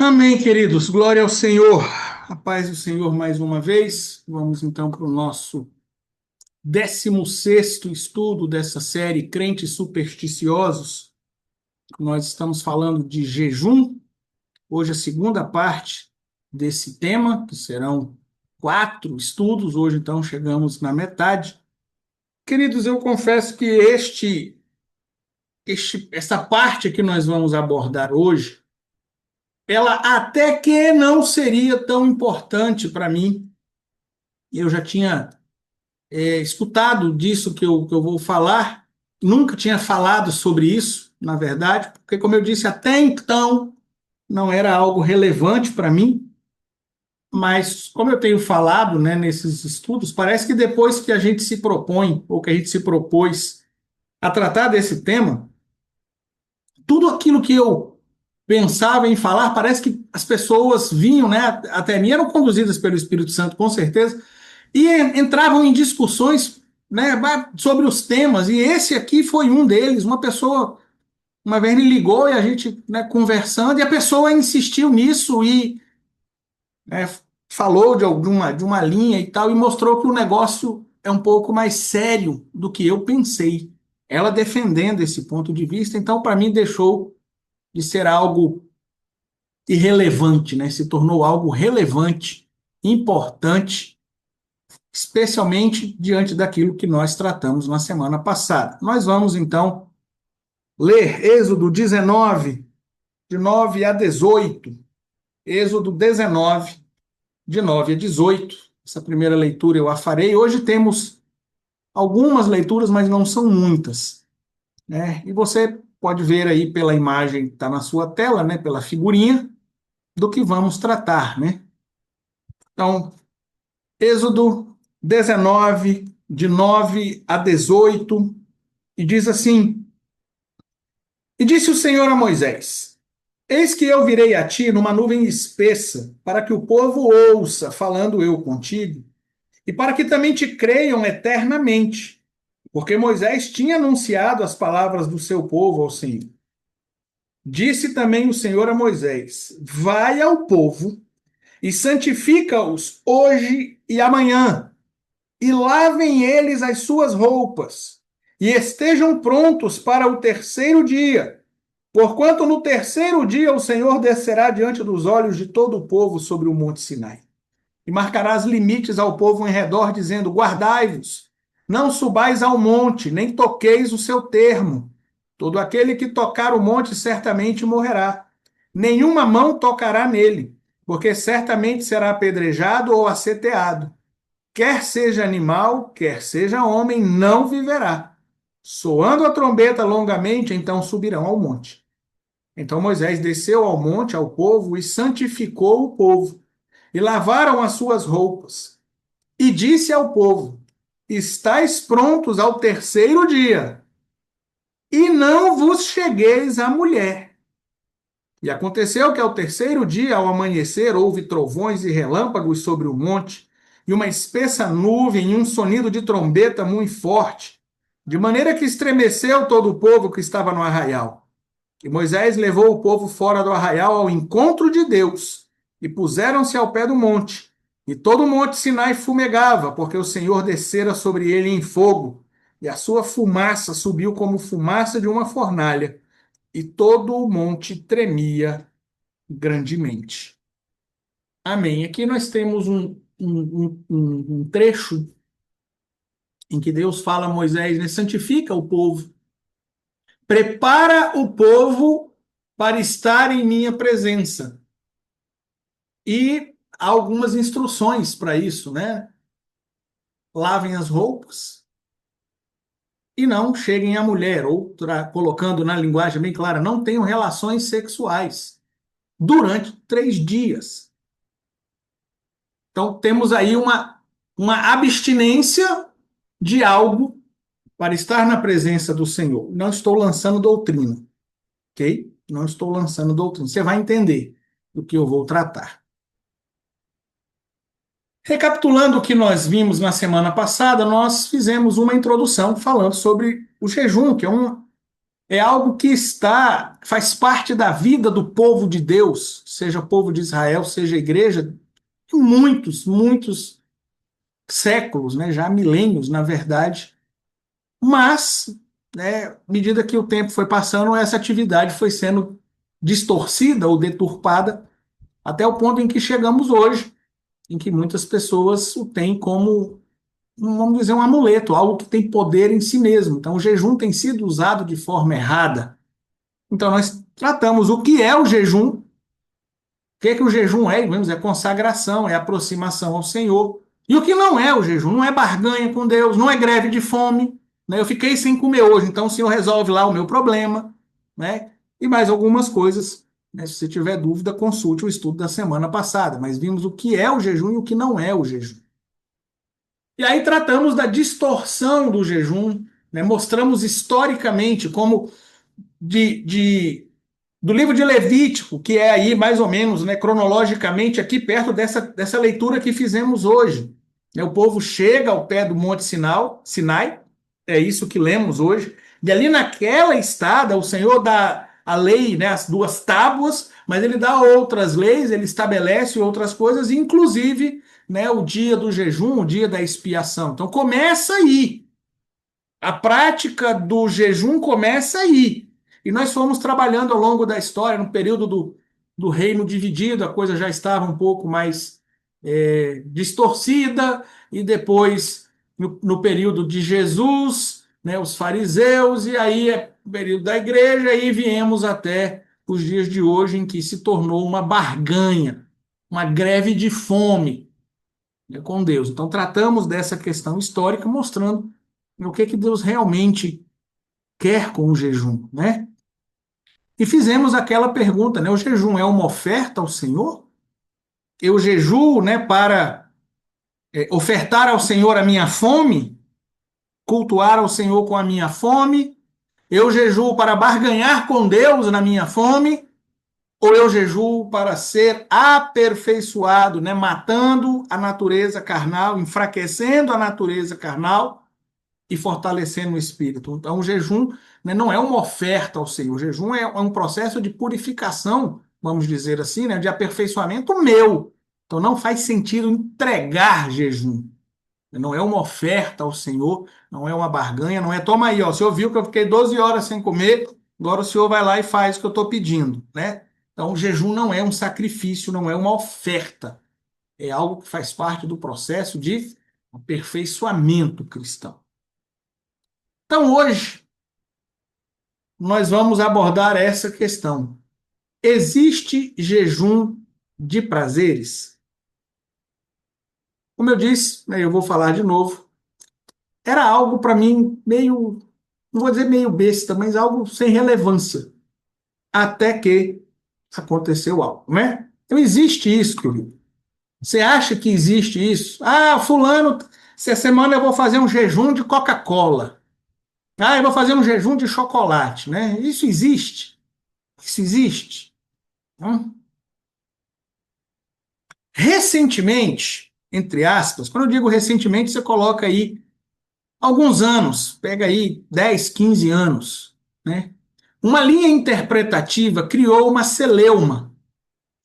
Amém, queridos. Glória ao Senhor. A paz do Senhor mais uma vez. Vamos então para o nosso 16º estudo dessa série Crentes Supersticiosos. Nós estamos falando de jejum. Hoje a segunda parte desse tema, que serão 4 estudos. Hoje então chegamos na metade. Queridos, eu confesso que essa parte que nós vamos abordar hoje, ela até que não seria tão importante para mim. Eu já tinha escutado disso que eu vou falar, nunca tinha falado sobre isso, na verdade, porque, como eu disse, até então não era algo relevante para mim, mas como eu tenho falado, né, nesses estudos, parece que depois que a gente se propõe, ou que a gente se propôs a tratar desse tema, tudo aquilo que eu pensava em falar, parece que as pessoas vinham, né, até mim, eram conduzidas pelo Espírito Santo, com certeza, e entravam em discussões, né, sobre os temas, e esse aqui foi um deles. Uma pessoa, uma vez me ligou e a gente, né, conversando, e a pessoa insistiu nisso e, né, falou de uma linha e tal, e mostrou que o negócio é um pouco mais sério do que eu pensei. Ela defendendo esse ponto de vista, então, para mim, deixou de ser algo irrelevante, né? Se tornou algo relevante, importante, especialmente diante daquilo que nós tratamos na semana passada. Nós vamos, então, ler Êxodo 19, de 9 a 18. Êxodo 19, de 9 a 18. Essa primeira leitura eu a farei. Hoje temos algumas leituras, mas não são muitas, né? E você pode ver aí pela imagem que está na sua tela, né? Pela figurinha, do que vamos tratar, né? Então, Êxodo 19, de 9 a 18, e diz assim: E disse o Senhor a Moisés: Eis que eu virei a ti numa nuvem espessa, para que o povo ouça, falando eu contigo, e para que também te creiam eternamente, porque Moisés tinha anunciado as palavras do seu povo ao Senhor. Disse também o Senhor a Moisés: Vai ao povo e santifica-os hoje e amanhã, e lavem eles as suas roupas, e estejam prontos para o terceiro dia, porquanto no terceiro dia o Senhor descerá diante dos olhos de todo o povo sobre o monte Sinai. E marcarás limites ao povo em redor, dizendo: Guardai-vos, não subais ao monte, nem toqueis o seu termo. Todo aquele que tocar o monte certamente morrerá. Nenhuma mão tocará nele, porque certamente será apedrejado ou aceteado. Quer seja animal, quer seja homem, não viverá. Soando a trombeta longamente, então subirão ao monte. Então Moisés desceu ao monte ao povo e santificou o povo, e lavaram as suas roupas. E disse ao povo: Estais prontos ao terceiro dia, e não vos chegueis à mulher. E aconteceu que ao terceiro dia, ao amanhecer, houve trovões e relâmpagos sobre o monte, e uma espessa nuvem, e um sonido de trombeta muito forte, de maneira que estremeceu todo o povo que estava no arraial. E Moisés levou o povo fora do arraial ao encontro de Deus, e puseram-se ao pé do monte. E todo o monte Sinai fumegava, porque o Senhor descera sobre ele em fogo, e a sua fumaça subiu como fumaça de uma fornalha, e todo o monte tremia grandemente. Amém. Aqui nós temos um trecho em que Deus fala a Moisés, né, santifica o povo, prepara o povo para estar em minha presença. E há algumas instruções para isso, né? Lavem as roupas e não cheguem à mulher, ou colocando na linguagem bem clara, não tenham relações sexuais durante 3 dias. Então, temos aí uma abstinência de algo para estar na presença do Senhor. Não estou lançando doutrina, ok? Não estou lançando doutrina. Você vai entender do que eu vou tratar. Recapitulando o que nós vimos na semana passada, nós fizemos uma introdução falando sobre o jejum, que é é algo que faz parte da vida do povo de Deus, seja povo de Israel, seja igreja, em muitos séculos, né, já há milênios, na verdade. Mas, né, à medida que o tempo foi passando, essa atividade foi sendo distorcida ou deturpada até o ponto em que chegamos hoje, em que muitas pessoas o têm como, vamos dizer, um amuleto, algo que tem poder em si mesmo. Então, o jejum tem sido usado de forma errada. Então, nós tratamos o que é o jejum, o que é que o jejum é, é consagração, é aproximação ao Senhor. E o que não é o jejum, não é barganha com Deus, não é greve de fome, né? Eu fiquei sem comer hoje, então o Senhor resolve lá o meu problema, né? E mais algumas coisas, né? Se você tiver dúvida, consulte o estudo da semana passada, mas vimos o que é o jejum e o que não é o jejum. E aí tratamos da distorção do jejum, né? Mostramos historicamente como do livro de Levítico, que é aí mais ou menos, né, cronologicamente, aqui perto dessa leitura que fizemos hoje. Né, o povo chega ao pé do Monte Sinai, é isso que lemos hoje, e ali naquela estada o Senhor dá a lei, né, as duas tábuas, mas ele dá outras leis, ele estabelece outras coisas, inclusive, né, o dia do jejum, o dia da expiação. Então começa aí. A prática do jejum começa aí. E nós fomos trabalhando ao longo da história, no período do reino dividido, a coisa já estava um pouco mais distorcida, e depois, no período de Jesus, né, os fariseus, e aí é o período da igreja, e viemos até os dias de hoje, em que se tornou uma barganha, uma greve de fome, né, com Deus. Então, tratamos dessa questão histórica, mostrando o que Deus realmente quer com o jejum, né? E fizemos aquela pergunta, né? O jejum é uma oferta ao Senhor? Eu jejuo, né, para ofertar ao Senhor a minha fome, cultuar ao Senhor com a minha fome? Eu jejuo para barganhar com Deus na minha fome? Ou eu jejuo para ser aperfeiçoado, né, matando a natureza carnal, enfraquecendo a natureza carnal e fortalecendo o espírito? Então, o jejum, né, não é uma oferta ao Senhor. O jejum é um processo de purificação, vamos dizer assim, né, de aperfeiçoamento meu. Então, não faz sentido entregar jejum. Não é uma oferta ao Senhor, não é uma barganha, não é toma aí, ó, o senhor viu que eu fiquei 12 horas sem comer, agora o senhor vai lá e faz o que eu estou pedindo, né? Então, o jejum não é um sacrifício, não é uma oferta. É algo que faz parte do processo de aperfeiçoamento cristão. Então, hoje, nós vamos abordar essa questão. Existe jejum de prazeres? Como eu disse, né, eu vou falar de novo, era algo para mim meio, não vou dizer meio besta, mas algo sem relevância, até que aconteceu algo, né? Então existe isso, querido. Você acha que existe isso? Ah, fulano, essa semana eu vou fazer um jejum de Coca-Cola. Ah, eu vou fazer um jejum de chocolate, né? Isso existe? Isso existe? Hum? Recentemente, entre aspas, quando eu digo recentemente, você coloca aí alguns anos, pega aí 10, 15 anos, né? Uma linha interpretativa criou uma celeuma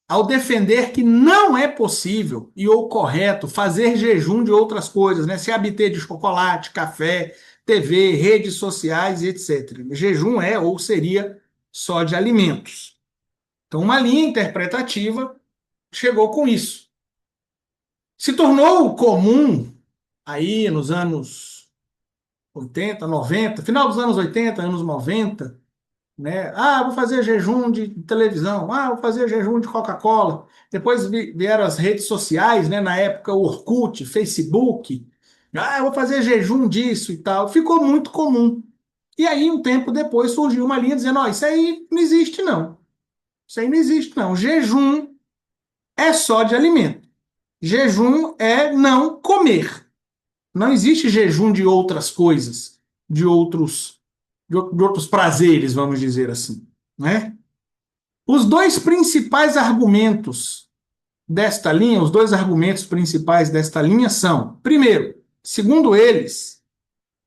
ao defender que não é possível e ou correto fazer jejum de outras coisas, né? Se abster de chocolate, café, TV, redes sociais e etc. Jejum é ou seria só de alimentos. Então, uma linha interpretativa chegou com isso. Se tornou comum aí nos anos 80, 90, final dos anos 80, anos 90, né? Ah, vou fazer jejum de televisão. Ah, vou fazer jejum de Coca-Cola. Depois vieram as redes sociais, né? Na época, o Orkut, Facebook. Ah, eu vou fazer jejum disso e tal. Ficou muito comum. E aí, um tempo depois, surgiu uma linha dizendo: ó, isso aí não existe, não. Isso aí não existe, não. Jejum é só de alimento. Jejum é não comer. Não existe jejum de outras coisas, de outros prazeres, vamos dizer assim, né? Os dois principais argumentos desta linha, os dois argumentos principais desta linha são, primeiro, segundo eles,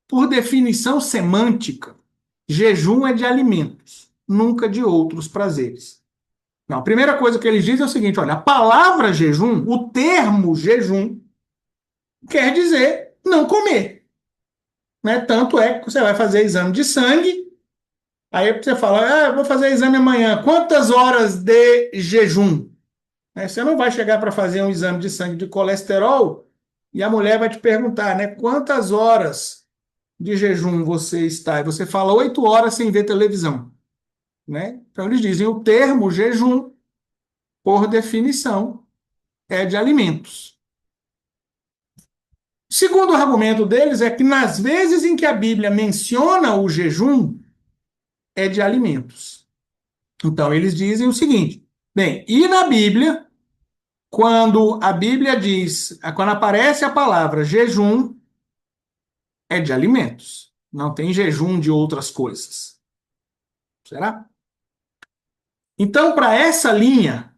por definição semântica, Jejum é de alimentos, nunca de outros prazeres. Não, a primeira coisa que eles dizem é o seguinte: olha, a palavra jejum, o termo jejum, quer dizer não comer. Né? Tanto é que você vai fazer exame de sangue, aí você fala, vou fazer exame amanhã, quantas horas de jejum? Né? Você não vai chegar para fazer um exame de sangue de colesterol e a mulher vai te perguntar, né, quantas horas de jejum você está? E você fala 8 horas sem ver televisão. Né? Então eles dizem o termo jejum, por definição, é de alimentos. O segundo argumento deles é que nas vezes em que a Bíblia menciona o jejum, é de alimentos. Então eles dizem o seguinte: bem, e na Bíblia, quando a Bíblia diz, quando aparece a palavra jejum, é de alimentos. Não tem jejum de outras coisas. Será? Então, para essa linha,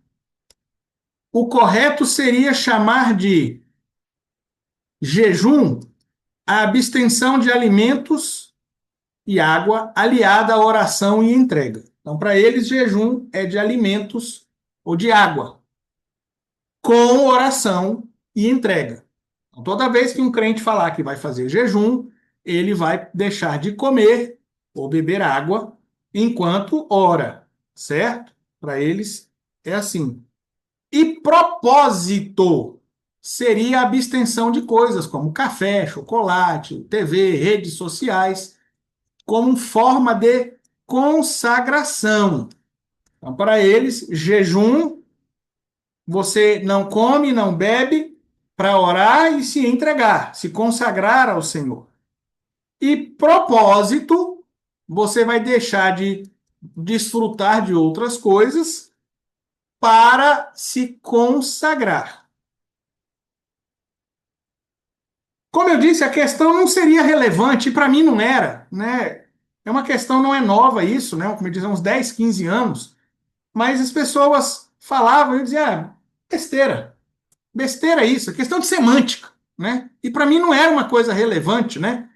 o correto seria chamar de jejum a abstenção de alimentos e água aliada à oração e entrega. Então, para eles, jejum é de alimentos ou de água, com oração e entrega. Então, toda vez que um crente falar que vai fazer jejum, ele vai deixar de comer ou beber água enquanto ora, certo? Para eles é assim. E propósito seria a abstenção de coisas como café, chocolate, TV, redes sociais, como forma de consagração. Então, para eles, jejum, você não come, não bebe para orar e se entregar, se consagrar ao Senhor. E propósito, você vai deixar de desfrutar de outras coisas para se consagrar. Como eu disse, a questão não seria relevante, e para mim não era, né? É uma questão, não é nova isso, né? Como eu disse, há uns 10, 15 anos, mas as pessoas falavam e diziam, besteira, besteira isso, é questão de semântica, né? E para mim não era uma coisa relevante, né?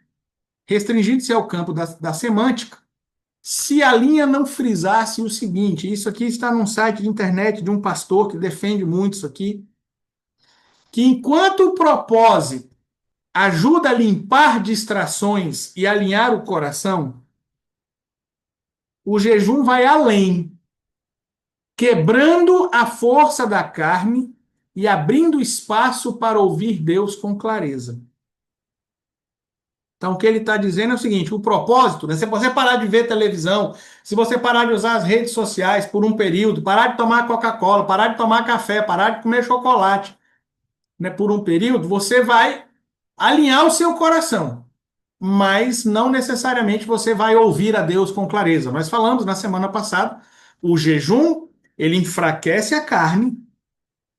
Restringindo-se ao campo da semântica, se a linha não frisasse o seguinte, isso aqui está num site de internet de um pastor que defende muito isso aqui, que enquanto o propósito ajuda a limpar distrações e alinhar o coração, o jejum vai além, quebrando a força da carne e abrindo espaço para ouvir Deus com clareza. Então, o que ele está dizendo é o seguinte: o propósito, né, se você parar de ver televisão, se você parar de usar as redes sociais por um período, parar de tomar Coca-Cola, parar de tomar café, parar de comer chocolate, né, por um período, você vai alinhar o seu coração, mas não necessariamente você vai ouvir a Deus com clareza. Nós falamos na semana passada, o jejum, ele enfraquece a carne,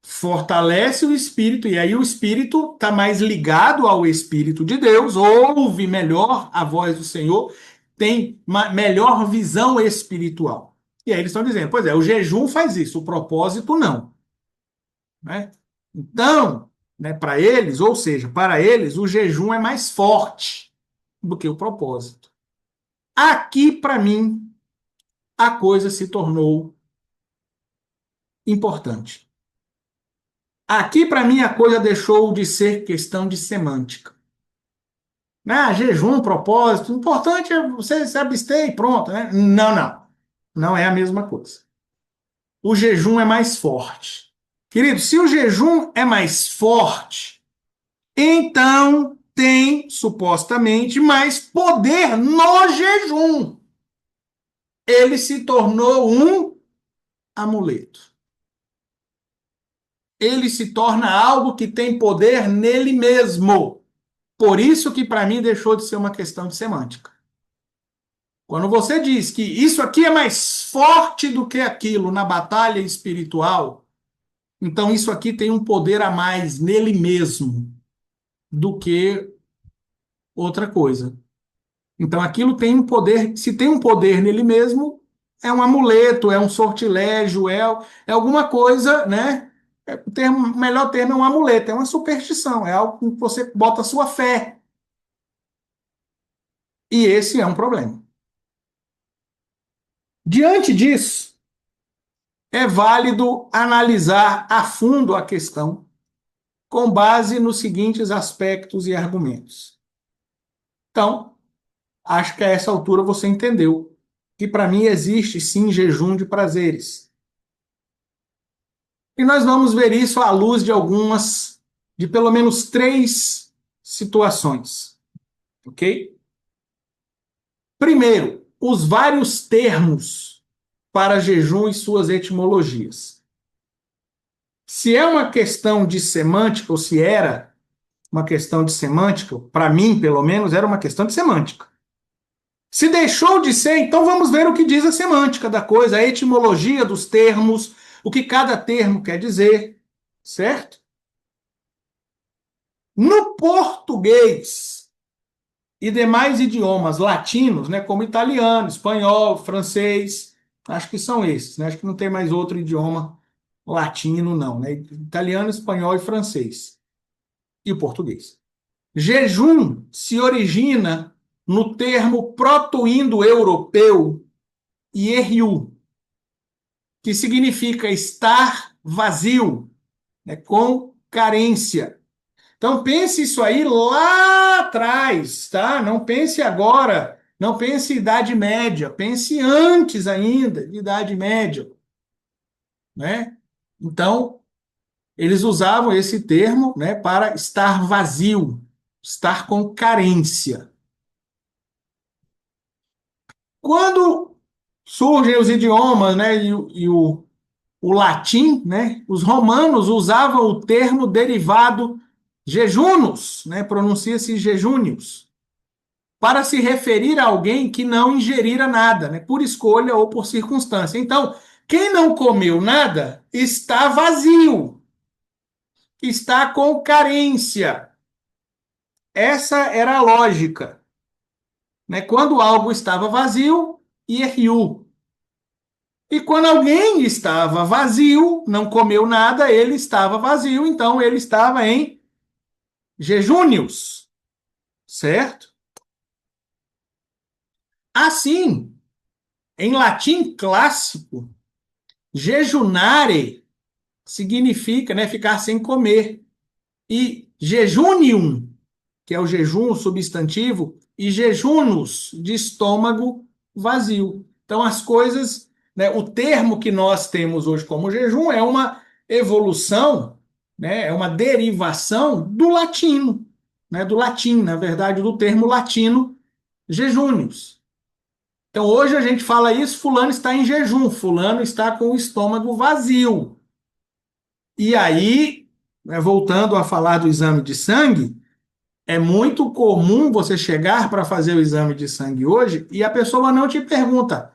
fortalece o espírito, e aí o espírito está mais ligado ao Espírito de Deus, ouve melhor a voz do Senhor, tem uma melhor visão espiritual. E aí eles estão dizendo, pois é, o jejum faz isso, o propósito não. Né? Então, né, para eles, ou seja, para eles, o jejum é mais forte do que o propósito. Aqui, para mim, a coisa se tornou importante. Aqui, para mim, a coisa deixou de ser questão de semântica. Né? Jejum, propósito, o importante é você se abster e pronto. Né? Não, não. Não é a mesma coisa. O jejum é mais forte. Querido, se o jejum é mais forte, então tem supostamente mais poder no jejum. Ele se tornou um amuleto. Ele se torna algo que tem poder nele mesmo. Por isso que para mim deixou de ser uma questão de semântica. Quando você diz que isso aqui é mais forte do que aquilo na batalha espiritual, então isso aqui tem um poder a mais nele mesmo do que outra coisa. Então aquilo tem um poder, se tem um poder nele mesmo, é um amuleto, é um sortilégio, é alguma coisa, né? O melhor termo é um amuleto, é uma superstição, é algo que você bota a sua fé. E esse é um problema. Diante disso, é válido analisar a fundo a questão com base nos seguintes aspectos e argumentos. Então, acho que a essa altura você entendeu que para mim existe sim jejum de prazeres. E nós vamos ver isso à luz de pelo menos três situações, ok? Primeiro, os vários termos para jejum e suas etimologias. Se é uma questão de semântica, ou se era uma questão de semântica, para mim, pelo menos, era uma questão de semântica. Se deixou de ser, então vamos ver o que diz a semântica da coisa, a etimologia dos termos, o que cada termo quer dizer, certo? No português e demais idiomas latinos, né, como italiano, espanhol, francês, acho que são esses, né? Acho que não tem mais outro idioma latino, não, né? Italiano, espanhol e francês. E o português. Jejum se origina no termo proto-indo-europeu ierriu, que significa estar vazio, né, com carência. Então pense isso aí lá atrás, tá? Não pense agora, não pense em Idade Média, pense antes ainda de Idade Média, né? Então, eles usavam esse termo, né, para estar vazio, estar com carência. Quando surgem os idiomas, né, o latim, né, os romanos usavam o termo derivado jejunus, né, pronuncia-se jejúnios, para se referir a alguém que não ingerira nada, né, por escolha ou por circunstância. Então, quem não comeu nada está vazio, está com carência. Essa era a lógica, né? Quando algo estava vazio, ierriu. E quando alguém estava vazio, não comeu nada, ele estava vazio, então ele estava em jejúnios, certo? Assim, em latim clássico, jejunare significa, né, ficar sem comer. E jejunium, que é o jejum o substantivo, e jejunus, de estômago vazio. Então, as coisas, né, o termo que nós temos hoje como jejum é uma evolução, né, é uma derivação do latino, né, do latim, na verdade, do termo latino jejúnios. Então, hoje a gente fala isso, fulano está em jejum, fulano está com o estômago vazio. E aí, né, voltando a falar do exame de sangue, é muito comum você chegar para fazer o exame de sangue hoje e a pessoa não te pergunta,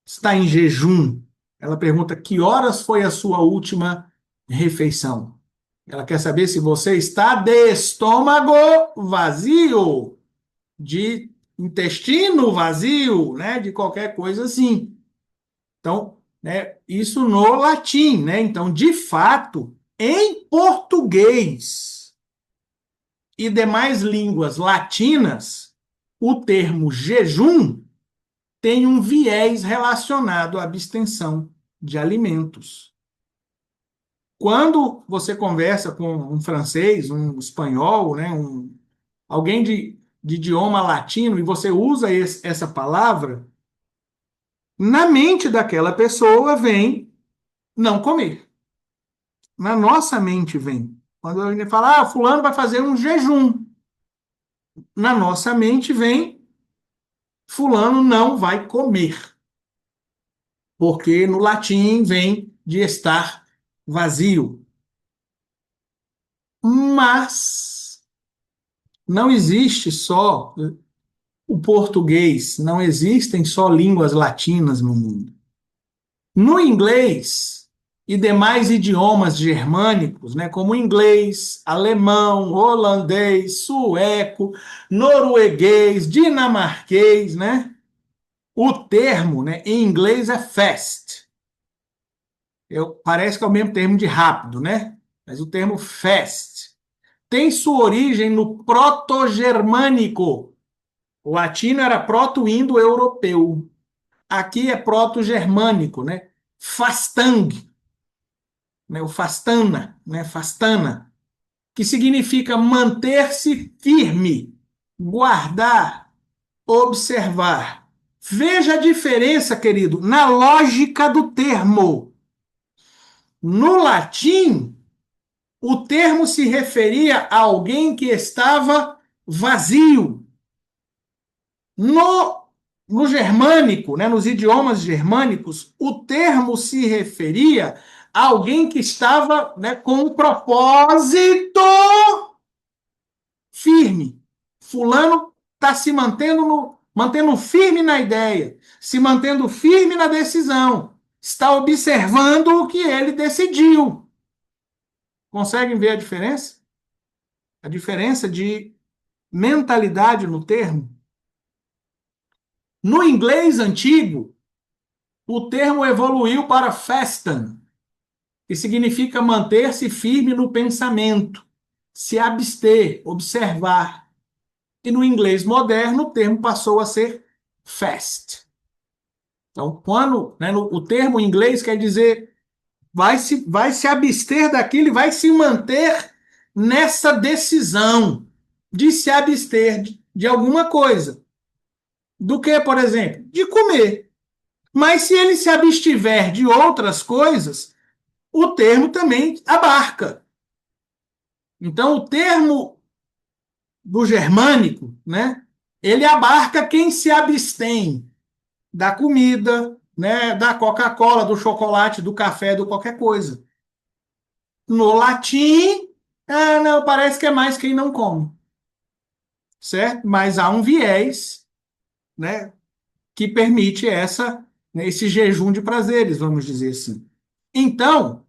está em jejum? Ela pergunta que horas foi a sua última refeição. Ela quer saber se você está de estômago vazio, de intestino vazio, né, de qualquer coisa assim. Então, né, isso no latim, né? Então, de fato, em português e demais línguas latinas, o termo jejum tem um viés relacionado à abstenção de alimentos. Quando você conversa com um francês, um espanhol, né, alguém de idioma latino, e você usa essa palavra, na mente daquela pessoa vem não comer. Na nossa mente vem. Quando a gente fala, fulano vai fazer um jejum. Na nossa mente vem, fulano não vai comer. Porque no latim vem de estar vazio. Mas não existe só o português, não existem só línguas latinas no mundo. No inglês e demais idiomas germânicos, né, como inglês, alemão, holandês, sueco, norueguês, dinamarquês, né, o termo, né, em inglês é fast. Parece que é o mesmo termo de rápido, né? Mas o termo fast tem sua origem no proto-germânico. O latino era proto-indo-europeu. aqui é proto-germânico, né? Fastang, né? O fastana, né? Fastana, que significa manter-se firme, guardar, observar. Veja a diferença, querido, na lógica do termo. No latim, o termo se referia a alguém que estava vazio. No germânico, né, nos idiomas germânicos, o termo se referia a alguém que estava, né, com um propósito firme. Fulano está se mantendo firme na ideia, se mantendo firme na decisão, está observando o que ele decidiu. Conseguem ver a diferença? A diferença de mentalidade no termo? No inglês antigo, o termo evoluiu para festen, que significa manter-se firme no pensamento, se abster, observar. E no inglês moderno, o termo passou a ser fast. Então, quando, né, o termo em inglês quer dizer vai se abster daquilo e vai se manter nessa decisão de se abster de alguma coisa. Do que, por exemplo? De comer. Mas se ele se abstiver de outras coisas, o termo também abarca. Então, o termo do germânico, né, ele abarca quem se abstém da comida, né, da Coca-Cola, do chocolate, do café, do qualquer coisa. No latim, não, parece que é mais quem não come, certo? Mas há um viés, né, que permite esse jejum de prazeres, vamos dizer assim. Então,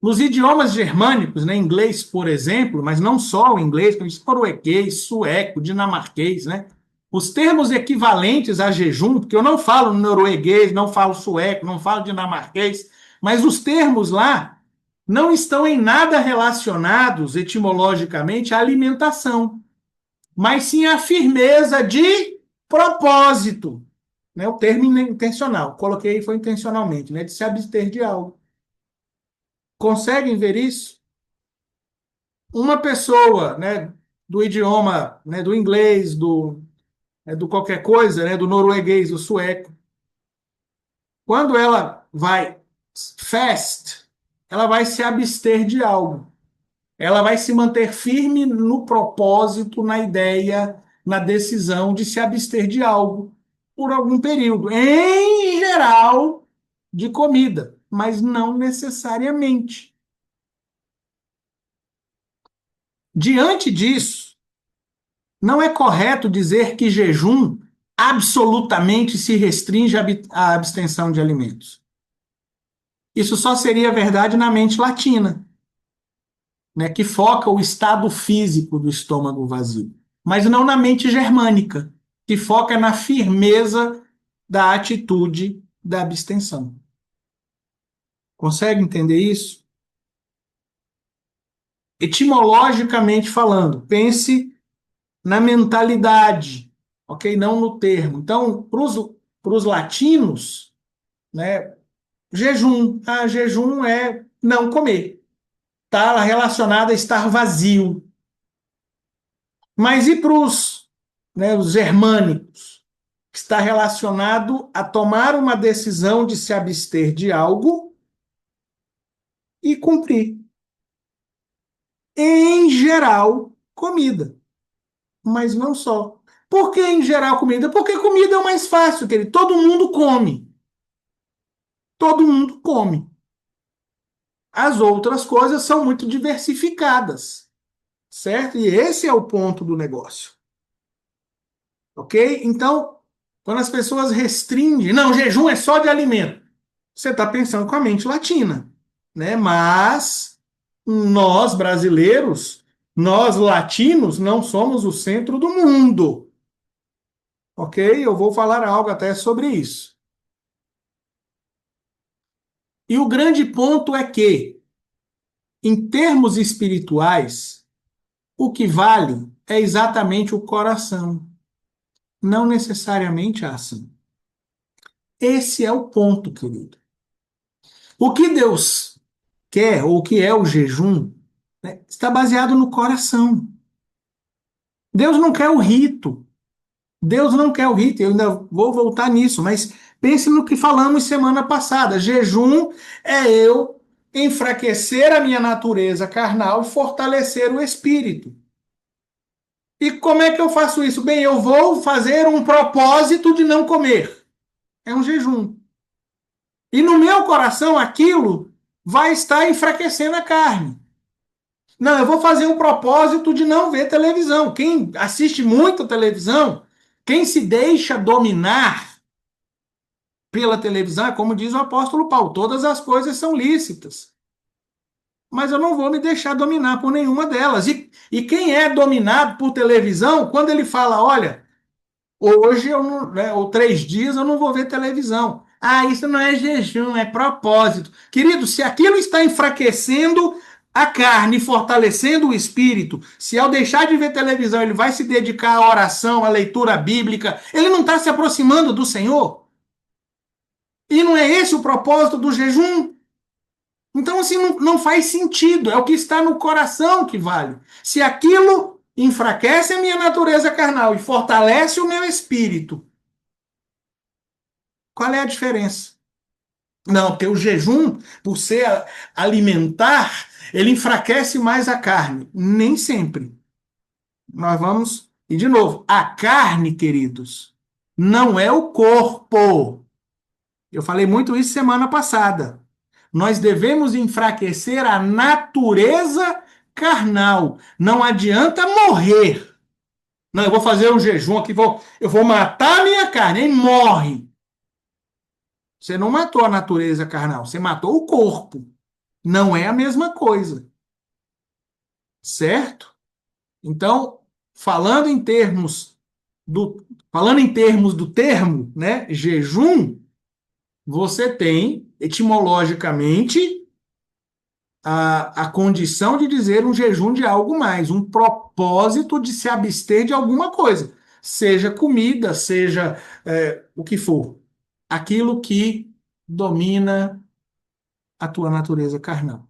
nos idiomas germânicos, né, inglês, por exemplo, mas não só o inglês, como norueguês, sueco, dinamarquês, né? Os termos equivalentes a jejum, porque eu não falo norueguês, não falo sueco, não falo dinamarquês, mas os termos lá não estão em nada relacionados etimologicamente à alimentação, mas sim à firmeza de propósito, né? O termo intencional, coloquei foi intencionalmente, né? De se abster de algo. Conseguem ver isso? Uma pessoa, né, do idioma, né, do inglês, do qualquer coisa, né, do norueguês, do sueco, quando ela vai fast, ela vai se abster de algo. Ela vai se manter firme no propósito, na ideia, na decisão de se abster de algo por algum período. Em geral, de comida, mas não necessariamente. Diante disso, não é correto dizer que jejum absolutamente se restringe à abstenção de alimentos. Isso só seria verdade na mente latina, né, que foca o estado físico do estômago vazio, mas não na mente germânica, que foca na firmeza da atitude da abstenção. Consegue entender isso? Etimologicamente falando, pense na mentalidade, ok? Não no termo. Então, para os latinos, né, jejum é não comer. Está relacionado a estar vazio. Mas e para os, né, os germânicos? Está relacionado a tomar uma decisão de se abster de algo e cumprir. Em geral, comida. Mas não só. Por que em geral comida? Porque comida é o mais fácil, querido. Todo mundo come. Todo mundo come. As outras coisas são muito diversificadas, certo? E esse é o ponto do negócio. Ok? Então, quando as pessoas restringem, não, jejum é só de alimento, você está pensando com a mente latina, né? Mas nós brasileiros, nós latinos, não somos o centro do mundo. Ok? Eu vou falar algo até sobre isso. E o grande ponto é que, em termos espirituais, o que vale é exatamente o coração, não necessariamente a ação. Esse é o ponto, querido. O que Deus quer, ou o que é o jejum, né, está baseado no coração. Deus não quer o rito. Deus não quer o rito. Eu ainda vou voltar nisso, mas pense no que falamos semana passada. Jejum é eu enfraquecer a minha natureza carnal e fortalecer o espírito. E como é que eu faço isso? Bem, eu vou fazer um propósito de não comer. É um jejum. E no meu coração, aquilo vai estar enfraquecendo a carne. Não, eu vou fazer um propósito de não ver televisão. Quem assiste muito televisão, quem se deixa dominar pela televisão, é como diz o apóstolo Paulo: todas as coisas são lícitas, mas eu não vou me deixar dominar por nenhuma delas. E quem é dominado por televisão, quando ele fala, olha, hoje eu não, né, ou 3 dias eu não vou ver televisão. Ah, isso não é jejum, é propósito. Querido, se aquilo está enfraquecendo a carne, fortalecendo o espírito, se ao deixar de ver televisão ele vai se dedicar à oração, à leitura bíblica, ele não está se aproximando do Senhor? E não é esse o propósito do jejum? Então, assim, não faz sentido. É o que está no coração que vale. Se aquilo enfraquece a minha natureza carnal e fortalece o meu espírito, qual é a diferença? Não, porque o jejum, por ser alimentar, ele enfraquece mais a carne. Nem sempre. Nós vamos. E, de novo, a carne, queridos, não é o corpo. Eu falei muito isso semana passada. Nós devemos enfraquecer a natureza carnal. Não adianta morrer. Não, eu vou fazer um jejum aqui, eu vou matar a minha carne, hein? Morre. Você não matou a natureza carnal, você matou o corpo. Não é a mesma coisa, certo? Então, falando em termos do termo, né, jejum, você tem etimologicamente a condição de dizer um jejum de algo mais, um propósito de se abster de alguma coisa, seja comida, seja o que for, aquilo que domina a tua natureza carnal.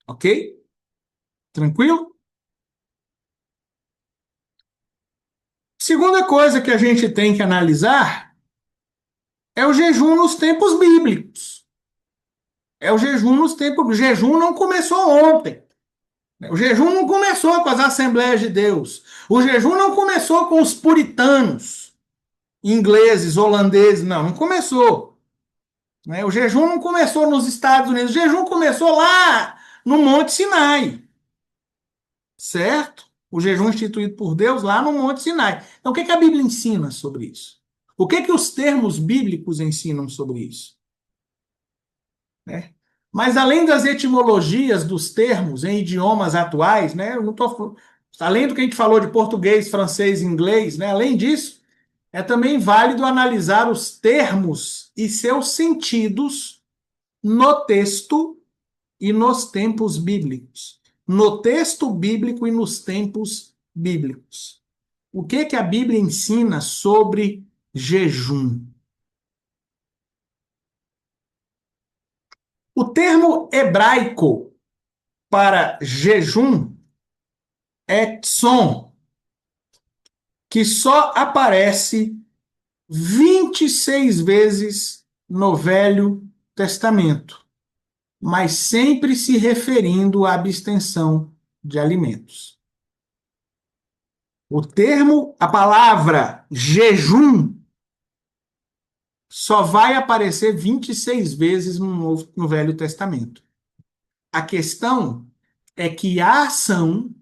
Ok? Tranquilo? Segunda coisa que a gente tem que analisar é o jejum nos tempos bíblicos. É o jejum nos tempos. O jejum não começou ontem. O jejum não começou com as Assembleias de Deus. O jejum não começou com os puritanos, ingleses, holandeses. Não, não começou. Né? O jejum não começou nos Estados Unidos. O jejum começou lá no Monte Sinai. Certo? O jejum instituído por Deus lá no Monte Sinai. Então, o que a Bíblia ensina sobre isso? O que os termos bíblicos ensinam sobre isso? Né? Mas além das etimologias dos termos em idiomas atuais, né, eu não tô, além do que a gente falou de português, francês, inglês, né, além disso, é também válido analisar os termos e seus sentidos no texto e nos tempos bíblicos. No texto bíblico e nos tempos bíblicos. O que a Bíblia ensina sobre jejum? O termo hebraico para jejum é tson, que só aparece 26 vezes no Velho Testamento, mas sempre se referindo à abstenção de alimentos. A palavra jejum só vai aparecer 26 vezes no Velho Testamento. A questão é que a ação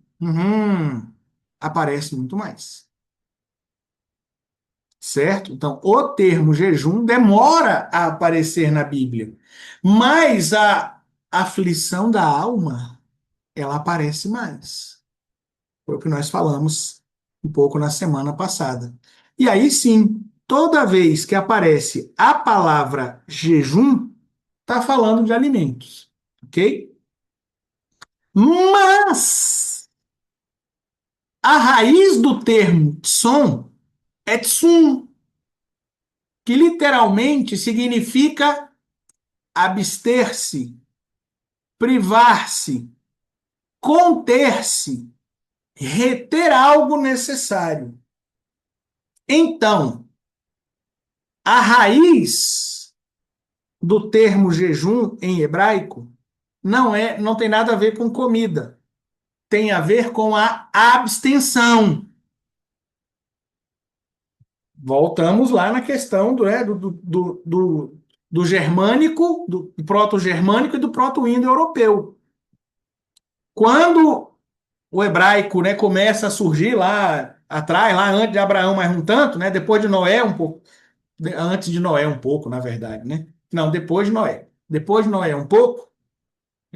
aparece muito mais. Certo? Então, o termo jejum demora a aparecer na Bíblia, mas a aflição da alma, ela aparece mais. Foi o que nós falamos um pouco na semana passada. E aí sim, toda vez que aparece a palavra jejum, está falando de alimentos, ok? Mas a raiz do termo tson é tsum. que literalmente significa abster-se, privar-se, conter-se, reter algo necessário. Então, a raiz do termo jejum em hebraico não tem nada a ver com comida, tem a ver com a abstenção. Voltamos lá na questão do germânico, do proto-germânico e do proto-indo-europeu. Quando o hebraico, né, começa a surgir lá atrás, lá antes de Abraão, mais um tanto, né, depois de Noé um pouco, antes de Noé um pouco, na verdade, né? Não, depois de Noé. Depois de Noé um pouco,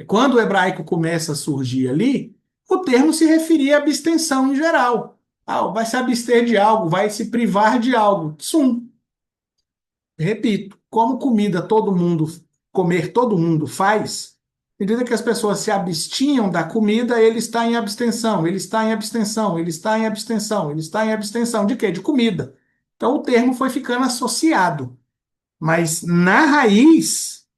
quando o hebraico começa a surgir ali, o termo se referia à abstenção em geral. Ah, vai se abster de algo, vai se privar de algo. Tsum. Repito, como comida comer todo mundo faz, à medida que as pessoas se abstinham da comida, ele está em abstenção, ele está em abstenção, ele está em abstenção, ele está em abstenção. De quê? De comida. Então o termo foi ficando associado. Mas na raiz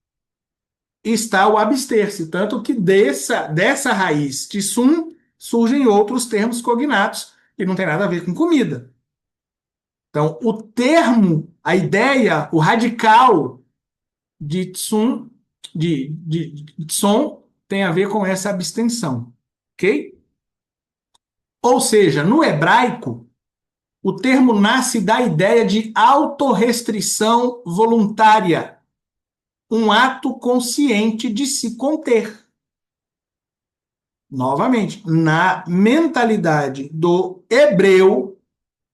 está o abster-se, tanto que dessa raiz tissum surgem outros termos cognatos que não tem nada a ver com comida. Então, o termo, a ideia, o radical de tsum, de tson, tem a ver com essa abstenção, ok? Ou seja, no hebraico, o termo nasce da ideia de autorrestrição voluntária, um ato consciente de se conter. Novamente, na mentalidade do hebreu,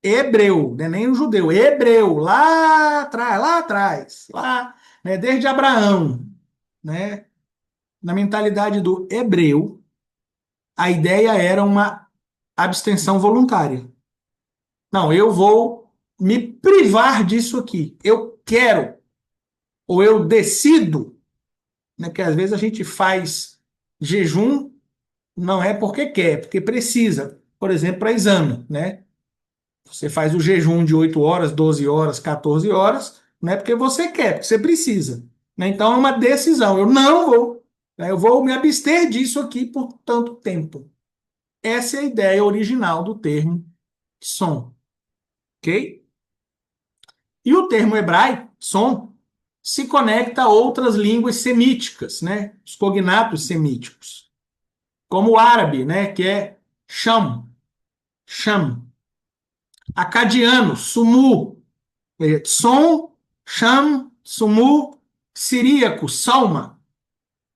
não é nem o judeu, hebreu, lá atrás, lá, né, desde Abraão, né, na mentalidade do hebreu, a ideia era uma abstenção voluntária. Não, eu vou me privar disso aqui. Eu quero, ou eu decido, né, que às vezes a gente faz jejum, não é porque quer, é porque precisa. Por exemplo, para exame, né? Você faz o jejum de 8 horas, 12 horas, 14 horas, não é porque você quer, porque você precisa. Né? Então é uma decisão. Eu não vou, né? Eu vou me abster disso aqui por tanto tempo. Essa é a ideia original do termo som, ok? E o termo hebraico, som, se conecta a outras línguas semíticas, né? Os cognatos semíticos, como o árabe, né? Que é sham, sham. Acadiano, sumu, som, sham, sumu, siríaco, salma,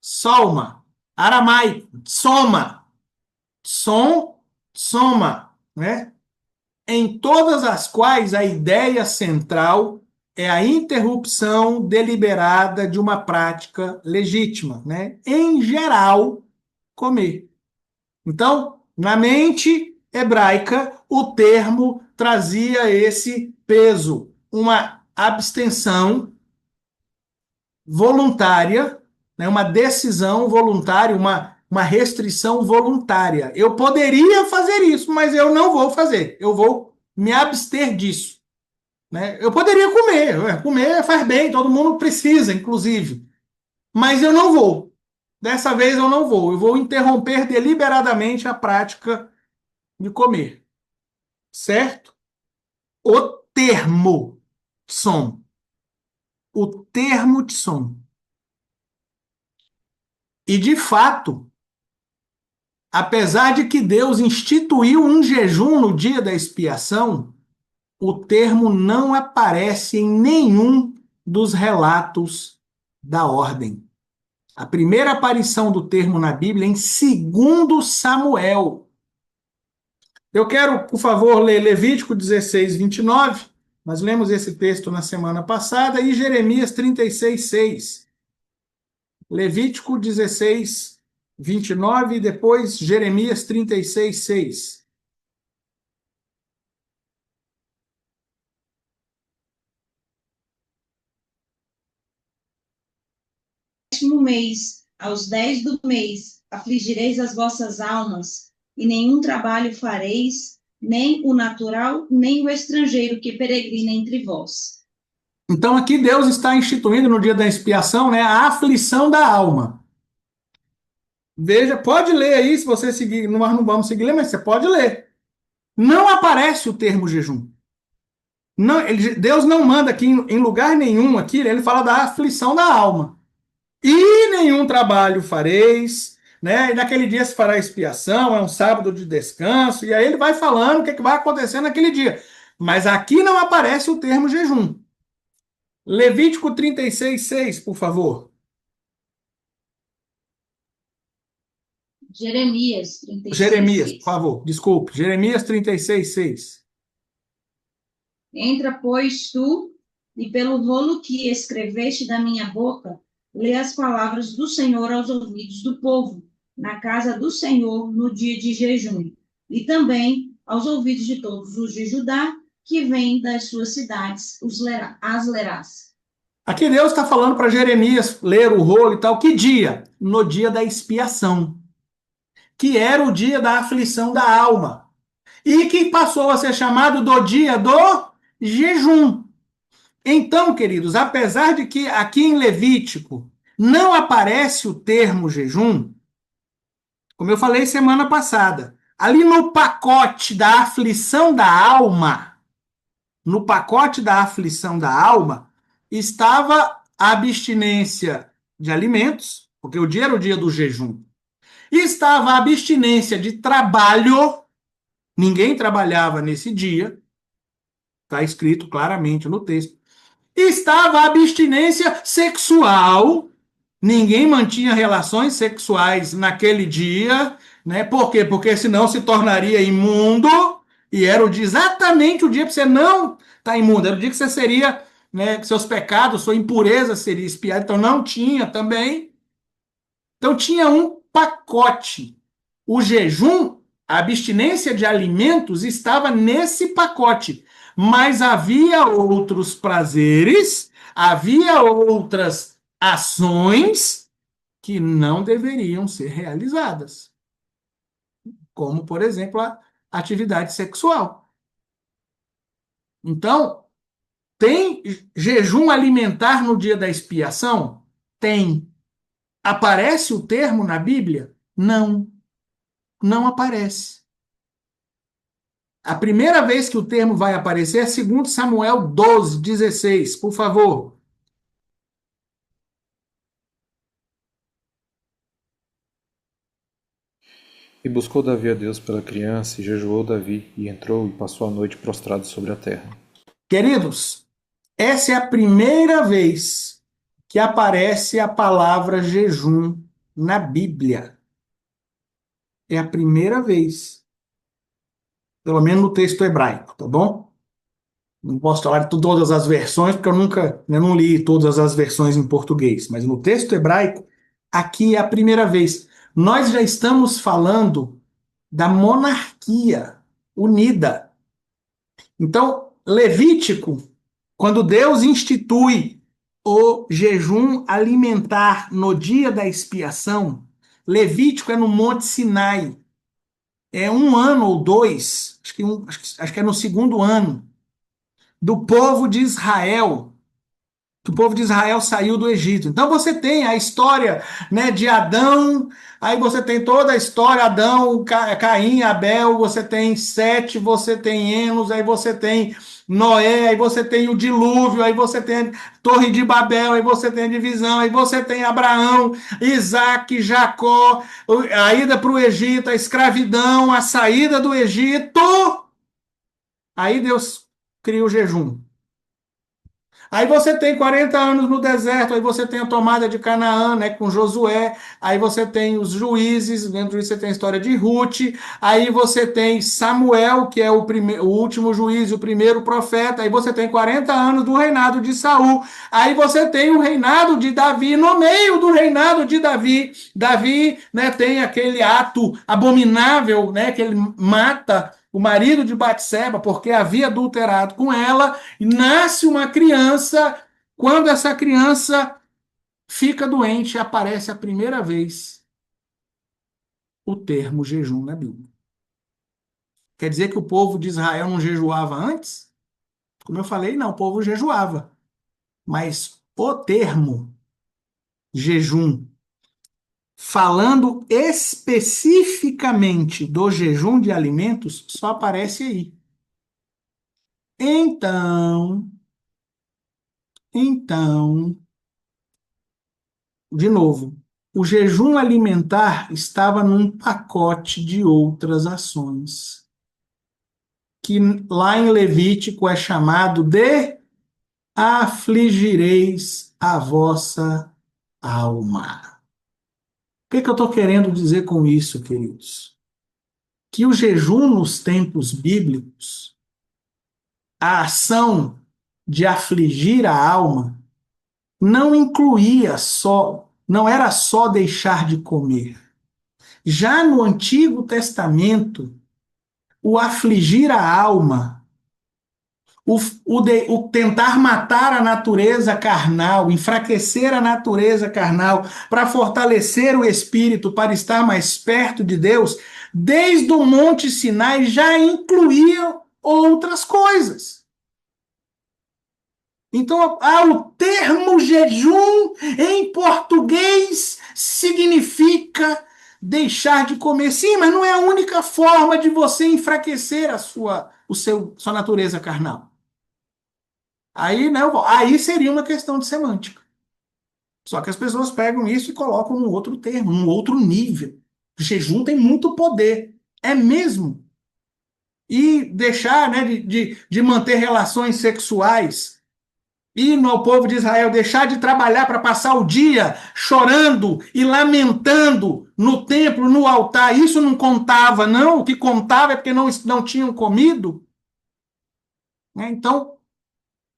salma, aramaico, soma, som, soma, né? Em todas as quais a ideia central é a interrupção deliberada de uma prática legítima, né? Em geral, comer. Então, na mente hebraica, o termo trazia esse peso, uma abstenção voluntária, né, uma decisão voluntária, uma restrição voluntária. Eu poderia fazer isso, mas eu não vou fazer. Eu vou me abster disso. Né? Eu poderia comer, comer faz bem, todo mundo precisa, inclusive. Mas eu não vou. Dessa vez eu não vou. Eu vou interromper deliberadamente a prática de comer. Certo? O termo som. O termo som. E, de fato, apesar de que Deus instituiu um jejum no dia da expiação, o termo não aparece em nenhum dos relatos da ordem. A primeira aparição do termo na Bíblia é em 2 Samuel. Eu quero, por favor, ler Levítico 16, 29. Nós lemos esse texto na semana passada, e Jeremias 36, 6. Levítico 16, 29 e depois Jeremias 36, 6. No mês, aos 10 do mês, afligireis as vossas almas, e nenhum trabalho fareis, nem o natural, nem o estrangeiro que peregrina entre vós. Então aqui Deus está instituindo no dia da expiação, né, a aflição da alma. Veja, pode ler aí, se você seguir, nós não vamos seguir, mas você pode ler. Não aparece o termo jejum. Não, Deus não manda aqui em lugar nenhum aqui, ele fala da aflição da alma. E nenhum trabalho fareis, né? E naquele dia se fará expiação, é um sábado de descanso, e aí ele vai falando o que, é que vai acontecer naquele dia. Mas aqui não aparece o termo jejum. Levítico 36:6, por favor. Jeremias 36, Jeremias, por 6. favor, desculpe. Jeremias 36:6. Entra, pois, tu, e pelo rolo que escreveste da minha boca, lê as palavras do Senhor aos ouvidos do povo, na casa do Senhor, no dia de jejum, e também aos ouvidos de todos os de Judá, que vêm das suas cidades, as lerás. Aqui Deus está falando para Jeremias ler o rolo e tal. Que dia? No dia da expiação, que era o dia da aflição da alma. E que passou a ser chamado do dia do jejum. Então, queridos, apesar de que aqui em Levítico não aparece o termo jejum, como eu falei semana passada, ali no pacote da aflição da alma, no pacote da aflição da alma, estava a abstinência de alimentos, porque o dia era o dia do jejum, e estava a abstinência de trabalho, ninguém trabalhava nesse dia, está escrito claramente no texto. Estava a abstinência sexual, ninguém mantinha relações sexuais naquele dia, né? Por quê? Porque senão se tornaria imundo, e era exatamente o dia para você não estar imundo, era o dia que você seria, né, que seus pecados, sua impureza seria expiada, então não tinha também. Então tinha um pacote. O jejum, a abstinência de alimentos estava nesse pacote, mas havia outros prazeres, havia outras ações que não deveriam ser realizadas, como, por exemplo, a atividade sexual. Então, tem jejum alimentar no dia da expiação? Tem. Aparece o termo na Bíblia? Não, não aparece. A primeira vez que o termo vai aparecer é 2 Samuel 12:16, por favor. E buscou Davi a Deus pela criança, e jejuou Davi, e entrou e passou a noite prostrado sobre a terra. Queridos, essa é a primeira vez que aparece a palavra jejum na Bíblia. É a primeira vez, pelo menos no texto hebraico, tá bom? Não posso falar de todas as versões, porque eu não li todas as versões em português, mas no texto hebraico, aqui é a primeira vez. Nós já estamos falando da monarquia unida. Então, Levítico, quando Deus institui o jejum alimentar no dia da expiação, Levítico é no Monte Sinai. É um ano ou dois, acho que é no segundo ano, do povo de Israel, que o povo de Israel saiu do Egito. Então você tem a história, né, de Adão, aí você tem toda a história, Adão, Caim, Abel, você tem Sete, você tem Enos, aí você tem Noé, aí você tem o dilúvio, aí você tem a Torre de Babel, aí você tem a divisão, aí você tem Abraão, Isaac, Jacó, a ida para o Egito, a escravidão, a saída do Egito. Aí Deus cria o jejum. Aí você tem 40 anos no deserto, aí você tem a tomada de Canaã, né, com Josué, aí você tem os juízes, dentro disso você tem a história de Ruth, aí você tem Samuel, que é o último juiz, o primeiro profeta, aí você tem 40 anos do reinado de Saul, aí você tem o reinado de Davi, no meio do reinado de Davi, Davi, né, tem aquele ato abominável, né, que ele mata o marido de Batseba, porque havia adulterado com ela, e nasce uma criança. Quando essa criança fica doente, aparece a primeira vez o termo jejum na Bíblia. Quer dizer que o povo de Israel não jejuava antes? Como eu falei, não, o povo jejuava. Mas o termo jejum, falando especificamente do jejum de alimentos, só aparece aí. Então, de novo, o jejum alimentar estava num pacote de outras ações, que lá em Levítico é chamado de afligireis a vossa alma. O que eu estou querendo dizer com isso, queridos? Que o jejum nos tempos bíblicos, a ação de afligir a alma, não incluía só, não era só deixar de comer. Já no Antigo Testamento, o afligir a alma, o tentar matar a natureza carnal, enfraquecer a natureza carnal, para fortalecer o espírito, para estar mais perto de Deus, desde o Monte Sinai já incluía outras coisas. Então, o termo jejum em português significa deixar de comer. Sim, mas não é a única forma de você enfraquecer sua natureza carnal. Aí, né, aí seria uma questão de semântica. Só que as pessoas pegam isso e colocam num outro termo, num outro nível. O jejum tem muito poder. É mesmo. E deixar, né, de manter relações sexuais. E no povo de Israel deixar de trabalhar para passar o dia chorando e lamentando no templo, no altar. Isso não contava, não. O que contava é porque não tinham comido. Né? Então,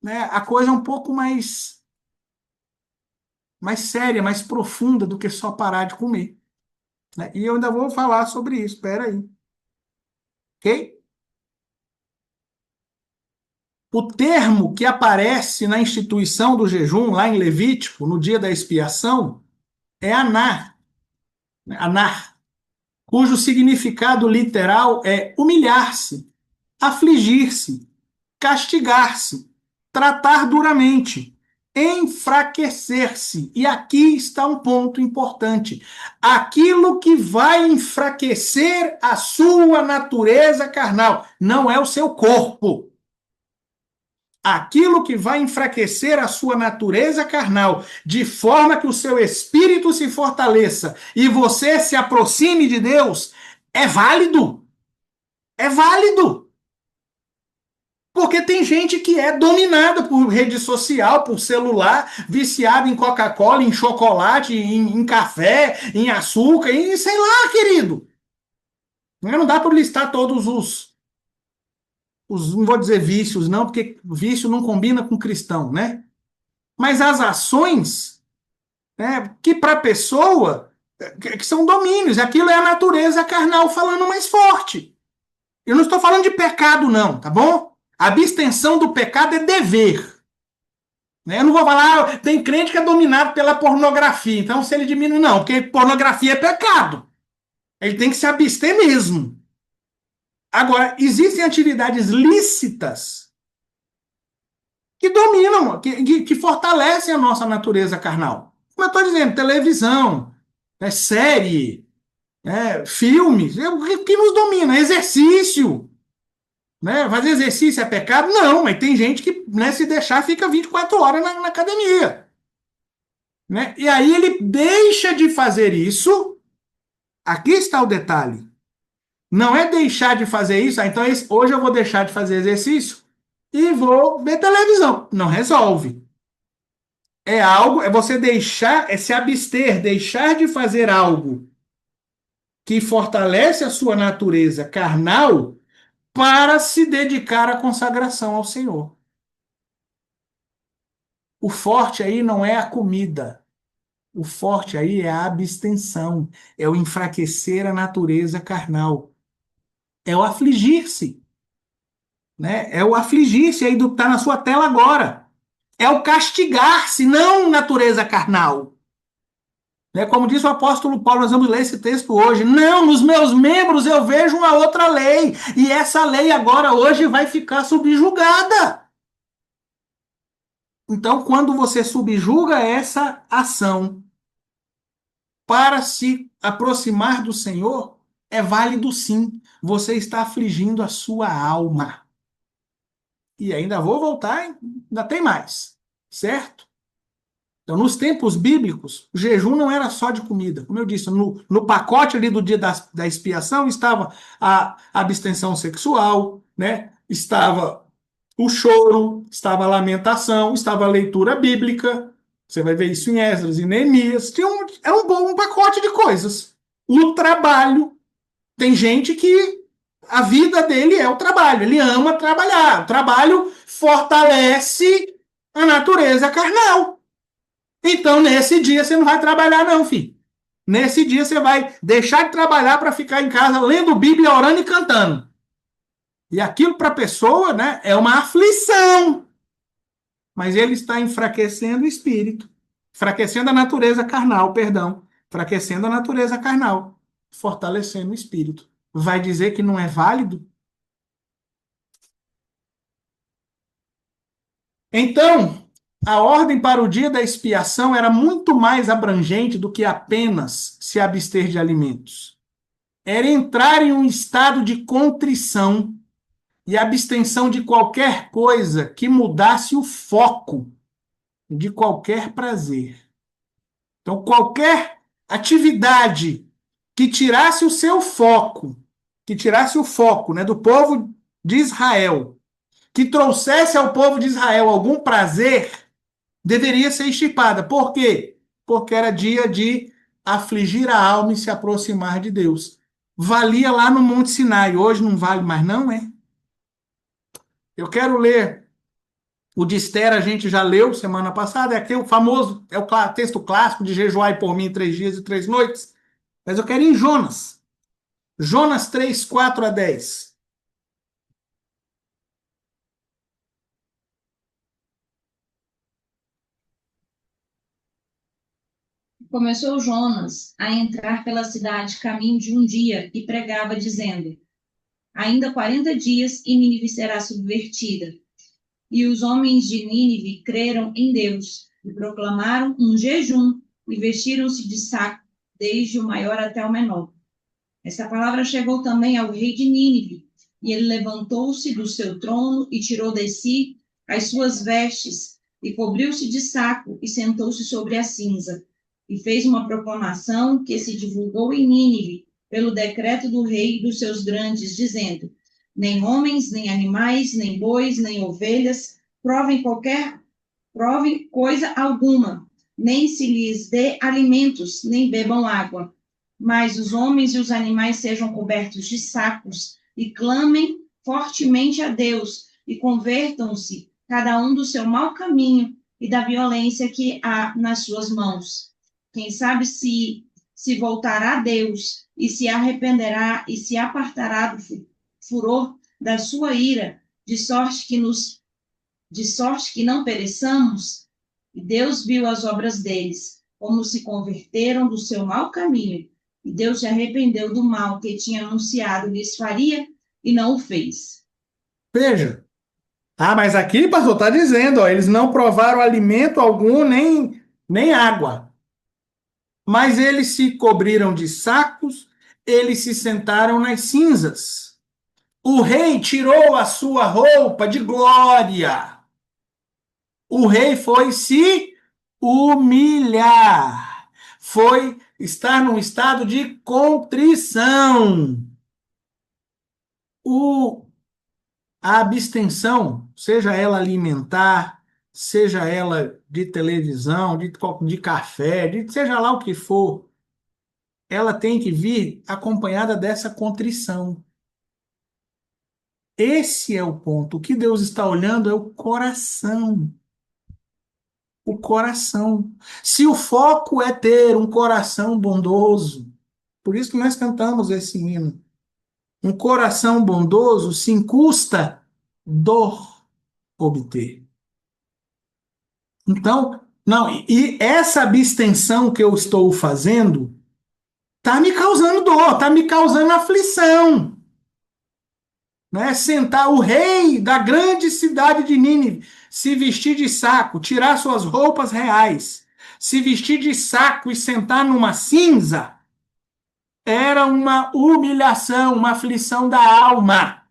né, a coisa é um pouco mais séria, mais profunda do que só parar de comer. Né? E eu ainda vou falar sobre isso, espera aí. Ok? O termo que aparece na instituição do jejum, lá em Levítico, no dia da expiação, é anar. Anar, cujo significado literal é humilhar-se, afligir-se, castigar-se, tratar duramente, enfraquecer-se. E aqui está um ponto importante. Aquilo que vai enfraquecer a sua natureza carnal não é o seu corpo. Aquilo que vai enfraquecer a sua natureza carnal, de forma que o seu espírito se fortaleça e você se aproxime de Deus, é válido. É válido. Porque tem gente que é dominada por rede social, por celular, viciada em Coca-Cola, em chocolate, em café, em açúcar, em sei lá, querido. Não dá para listar todos não vou dizer vícios, não, porque vício não combina com cristão, né? Mas as ações, né, que para a pessoa, que são domínios, aquilo é a natureza carnal falando mais forte. Eu não estou falando de pecado, não, tá bom? A abstenção do pecado é dever. Né? Eu não vou falar, tem crente que é dominado pela pornografia, então se ele diminui, não, porque pornografia é pecado. Ele tem que se abster mesmo. Agora, existem atividades lícitas que dominam, que fortalecem a nossa natureza carnal. Como eu estou dizendo, televisão, série, filmes, o que nos domina? Exercício. Né? Fazer exercício é pecado? Não, mas tem gente que, né, se deixar, fica 24 horas na academia. Né? E aí ele deixa de fazer isso. Aqui está o detalhe. Não é deixar de fazer isso, então hoje eu vou deixar de fazer exercício e vou ver televisão. Não resolve. É algo, é você deixar, é se abster, deixar de fazer algo que fortalece a sua natureza carnal para se dedicar à consagração ao Senhor. O forte aí não é a comida. O forte aí é a abstenção, é o enfraquecer a natureza carnal, é o afligir-se, né? É o afligir-se aí do que está na sua tela agora. É o castigar-se, não natureza carnal. Né? Como diz o apóstolo Paulo, nós vamos ler esse texto hoje. Não, nos meus membros eu vejo uma outra lei, e essa lei agora hoje vai ficar subjugada. Então, quando você subjuga essa ação para se aproximar do Senhor, é válido sim. Você está afligindo a sua alma. E ainda vou voltar, ainda tem mais, certo? Então, nos tempos bíblicos, o jejum não era só de comida. Como eu disse, no pacote ali do dia da expiação estava a abstenção sexual, né? Estava o choro, estava a lamentação, estava a leitura bíblica. Você vai ver isso em Esdras e Neemias. Era um pacote de coisas. O trabalho. Tem gente que a vida dele é o trabalho. Ele ama trabalhar. O trabalho fortalece a natureza carnal. Então, nesse dia, você não vai trabalhar, não, filho. Nesse dia, você vai deixar de trabalhar para ficar em casa lendo Bíblia, orando e cantando. E aquilo para a pessoa, né, é uma aflição. Mas ele está enfraquecendo o espírito, enfraquecendo a natureza carnal, perdão, enfraquecendo a natureza carnal, fortalecendo o espírito. Vai dizer que não é válido? Então, a ordem para o dia da expiação era muito mais abrangente do que apenas se abster de alimentos. Era entrar em um estado de contrição e abstenção de qualquer coisa que mudasse o foco de qualquer prazer. Então, qualquer atividade que tirasse o seu foco, que tirasse o foco, né, do povo de Israel, que trouxesse ao povo de Israel algum prazer, deveria ser extirpada. Por quê? Porque era dia de afligir a alma e se aproximar de Deus. Valia lá no Monte Sinai, hoje não vale mais não, é? Eu quero ler o de Esther, a gente já leu semana passada, é aquele famoso, é o texto clássico de jejuai por mim 3 dias e 3 noites, mas eu quero ir em Jonas. Jonas 3, 4 a 10. Começou Jonas a entrar pela cidade caminho de um dia e pregava, dizendo: ainda 40 dias e Nínive será subvertida. E os homens de Nínive creram em Deus e proclamaram um jejum e vestiram-se de saco, desde o maior até o menor. Essa palavra chegou também ao rei de Nínive, e ele levantou-se do seu trono e tirou de si as suas vestes e cobriu-se de saco e sentou-se sobre a cinza. E fez uma proclamação que se divulgou em Nínive pelo decreto do rei e dos seus grandes, dizendo: nem homens, nem animais, nem bois, nem ovelhas, provem coisa alguma, nem se lhes dê alimentos, nem bebam água. Mas os homens e os animais sejam cobertos de sacos e clamem fortemente a Deus e convertam-se cada um do seu mau caminho e da violência que há nas suas mãos. Quem sabe se voltará a Deus e se arrependerá e se apartará do furor da sua ira, de sorte que não pereçamos. E Deus viu as obras deles, como se converteram do seu mau caminho, e Deus se arrependeu do mal que tinha anunciado lhes faria e não o fez. Veja. Ah, mas aqui, pastor, está dizendo, ó, eles não provaram alimento algum, nem água. Mas eles se cobriram de sacos, eles se sentaram nas cinzas. O rei tirou a sua roupa de glória. O rei foi se humilhar. Foi estar num estado de contrição. A abstenção, seja ela alimentar, seja ela de televisão, de café, seja lá o que for, ela tem que vir acompanhada dessa contrição. Esse é o ponto. O que Deus está olhando é o coração. O coração. Se o foco é ter um coração bondoso, por isso que nós cantamos esse hino. Um coração bondoso se incusta dor obter. Então, não, e essa abstenção que eu estou fazendo está me causando dor, está me causando aflição. Né? Sentar o rei da grande cidade de Nínive se vestir de saco, tirar suas roupas reais, se vestir de saco e sentar numa cinza, era uma humilhação, uma aflição da alma.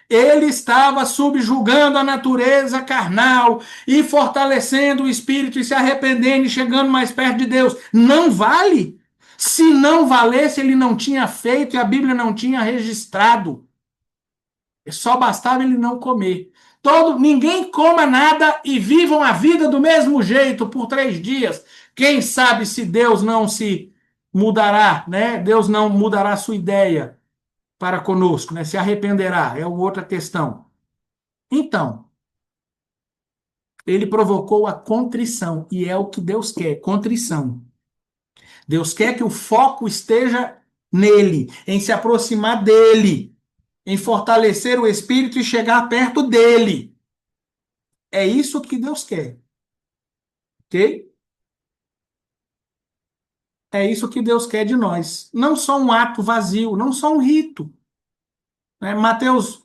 Ele estava subjugando a natureza carnal e fortalecendo o espírito e se arrependendo e chegando mais perto de Deus. Não vale? Se não valesse, ele não tinha feito e a Bíblia não tinha registrado. Só bastava ele não comer. Ninguém coma nada e vivam a vida do mesmo jeito por 3 dias. Quem sabe se Deus não se mudará, né? Deus não mudará a sua ideia para conosco, né? Se arrependerá, é outra questão. Então, ele provocou a contrição, e é o que Deus quer, contrição. Deus quer que o foco esteja nele, em se aproximar dele, em fortalecer o espírito e chegar perto dele. É isso que Deus quer. Ok? É isso que Deus quer de nós. Não só um ato vazio, não só um rito. Né?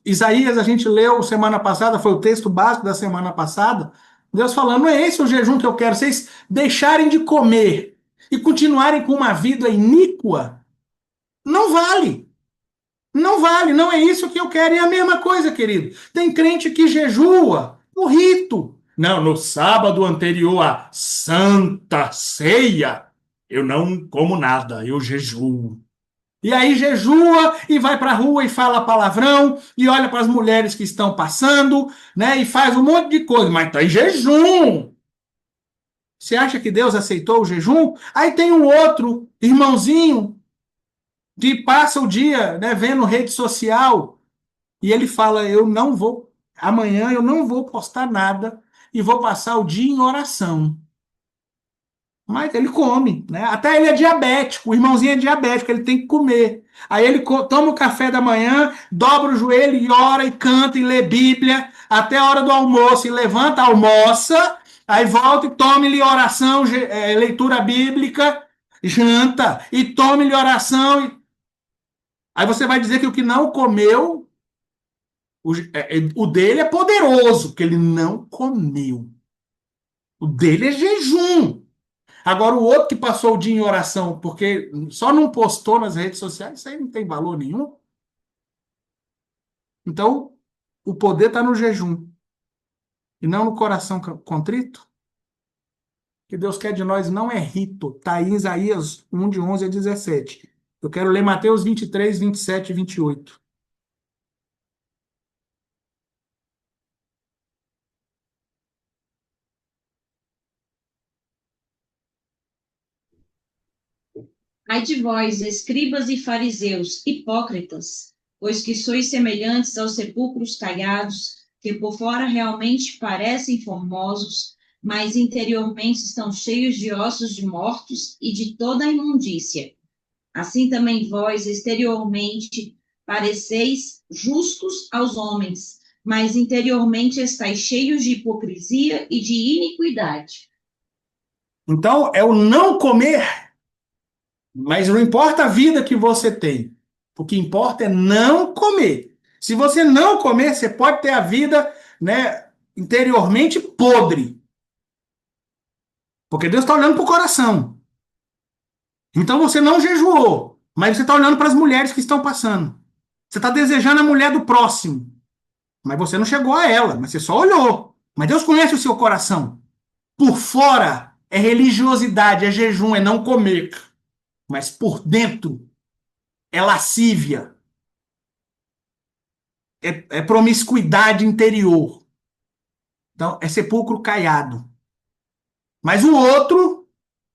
Isaías, a gente leu semana passada, foi o texto básico da semana passada. Deus falando, não é esse o jejum que eu quero, vocês deixarem de comer e continuarem com uma vida iníqua, não vale. Não vale, não é isso que eu quero. E a mesma coisa, querido. Tem crente que jejua o rito. Não, no sábado anterior à Santa Ceia, eu não como nada, eu jejuo. E aí jejua e vai para a rua e fala palavrão e olha para as mulheres que estão passando, né? E faz um monte de coisa, mas está em jejum. Você acha que Deus aceitou o jejum? Aí tem um outro irmãozinho que passa o dia, né, vendo rede social e ele fala: amanhã eu não vou postar nada e vou passar o dia em oração. Mas ele come, né? Até ele é diabético, o irmãozinho é diabético, ele tem que comer. Aí ele toma o café da manhã, dobra o joelho e ora e canta e lê Bíblia até a hora do almoço e levanta, almoça, aí volta e tome-lhe oração, leitura bíblica, janta e tome-lhe oração. Aí você vai dizer que o que não comeu, o dele é poderoso, porque ele não comeu. O dele é jejum. Agora, o outro que passou o dia em oração porque só não postou nas redes sociais, isso aí não tem valor nenhum. Então, o poder está no jejum e não no coração contrito. O que Deus quer de nós não é rito. Está em Isaías 1, de 11 a 17. Eu quero ler Mateus 23, 27 e 28. Ai de vós, escribas e fariseus, hipócritas, pois que sois semelhantes aos sepulcros caiados, que por fora realmente parecem formosos, mas interiormente estão cheios de ossos de mortos e de toda a imundícia. Assim também vós, exteriormente, pareceis justos aos homens, mas interiormente estáis cheios de hipocrisia e de iniquidade. Então, é o não comer, mas não importa a vida que você tem. O que importa é não comer. Se você não comer, você pode ter a vida, né, interiormente podre. Porque Deus está olhando para o coração. Então você não jejuou, mas você está olhando para as mulheres que estão passando. Você está desejando a mulher do próximo, mas você não chegou a ela, mas você só olhou. Mas Deus conhece o seu coração. Por fora é religiosidade, é jejum, é não comer. Mas por dentro é lascívia, é promiscuidade interior. Então é sepulcro caiado. Mas o outro,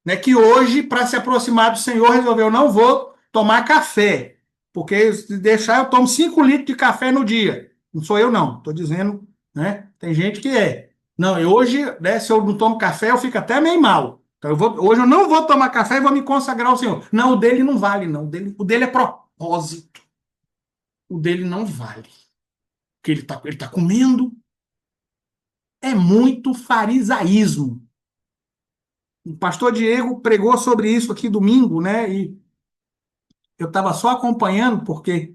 né, que hoje, para se aproximar do Senhor, resolveu: não vou tomar café, porque se deixar eu tomo 5 litros de café no dia. Não sou eu, não. Estou dizendo, né? Tem gente que é. Não, e hoje, né, se eu não tomo café, eu fico até meio mal. Então, hoje eu não vou tomar café e vou me consagrar ao Senhor. Não, o dele não vale, não. O dele é propósito. O dele não vale. Porque ele tá comendo. É muito farisaísmo. O pastor Diego pregou sobre isso aqui domingo, né? E eu estava só acompanhando, porque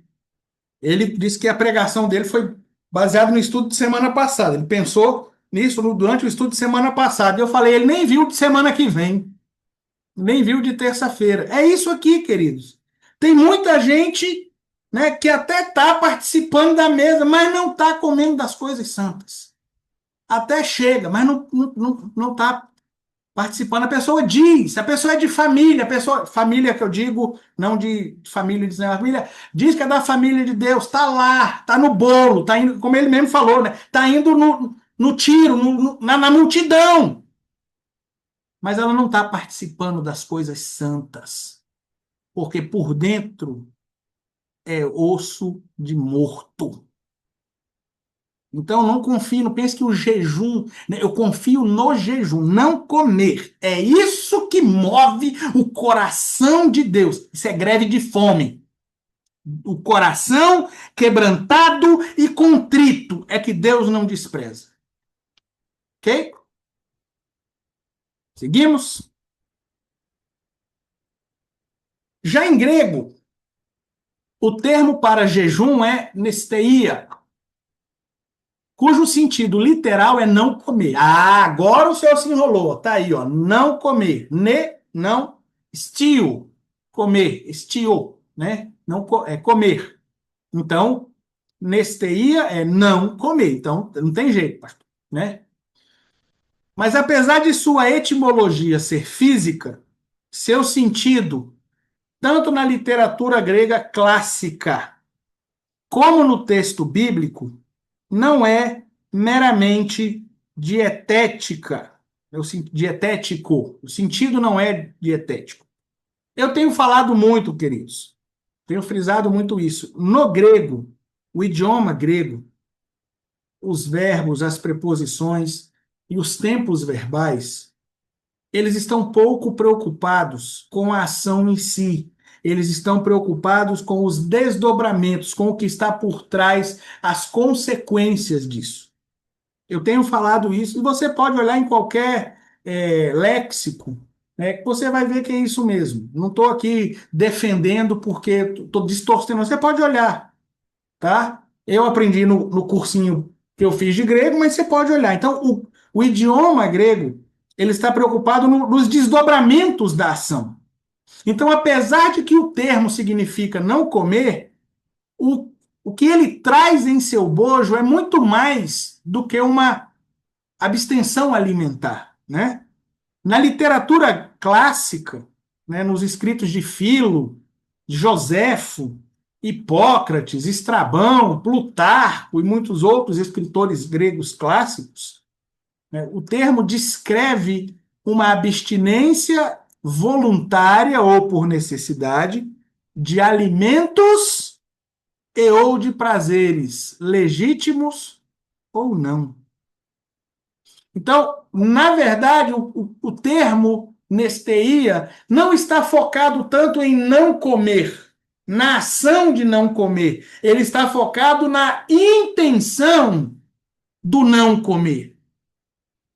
ele disse que a pregação dele foi baseada no estudo de semana passada. Ele pensou nisso durante o estudo de semana passada. Eu falei, ele nem viu de semana que vem, nem viu de terça-feira. É isso aqui, queridos. Tem muita gente, né, que até está participando da mesa, mas não está comendo das coisas santas. Até chega, mas não está participando. A pessoa diz, a pessoa é de família, a pessoa, família que eu digo, não de família de família, diz que é da família de Deus, está lá, está no bolo, está indo, como ele mesmo falou, né? Está indo no tiro, na multidão. Mas ela não está participando das coisas santas, porque por dentro é osso de morto. Então, não confie, não pense que o jejum, né, eu confio no jejum, não comer. É isso que move o coração de Deus. Isso é greve de fome. O coração quebrantado e contrito é que Deus não despreza. Ok? Seguimos? Já em grego, o termo para jejum é nesteia, cujo sentido literal é não comer. Ah, agora o senhor se enrolou. Tá aí, ó. Não comer. Não, estio, comer, estio, né? Não, é comer. Então, nesteia é não comer. Então, não tem jeito, pastor, né? Mas apesar de sua etimologia ser física, seu sentido, tanto na literatura grega clássica, como no texto bíblico, não é meramente dietética, dietético. O sentido não é dietético. Eu tenho falado muito, queridos, tenho frisado muito isso. No grego, o idioma grego, os verbos, as preposições e os tempos verbais, eles estão pouco preocupados com a ação em si. Eles estão preocupados com os desdobramentos, com o que está por trás, as consequências disso. Eu tenho falado isso, e você pode olhar em qualquer léxico, né, que você vai ver que é isso mesmo. Não estou aqui defendendo porque estou distorcendo. Você pode olhar, tá? Eu aprendi no cursinho que eu fiz de grego, mas você pode olhar. Então, o idioma grego, ele está preocupado nos desdobramentos da ação. Então, apesar de que o termo significa não comer, o que ele traz em seu bojo é muito mais do que uma abstenção alimentar, né? Na literatura clássica, né, nos escritos de Filo, Joséfo, Hipócrates, Estrabão, Plutarco e muitos outros escritores gregos clássicos, né, o termo descreve uma abstinência voluntária ou por necessidade de alimentos e ou de prazeres legítimos ou não. Então, na verdade, o termo nesteia não está focado tanto em não comer, na ação de não comer. Ele está focado na intenção do não comer.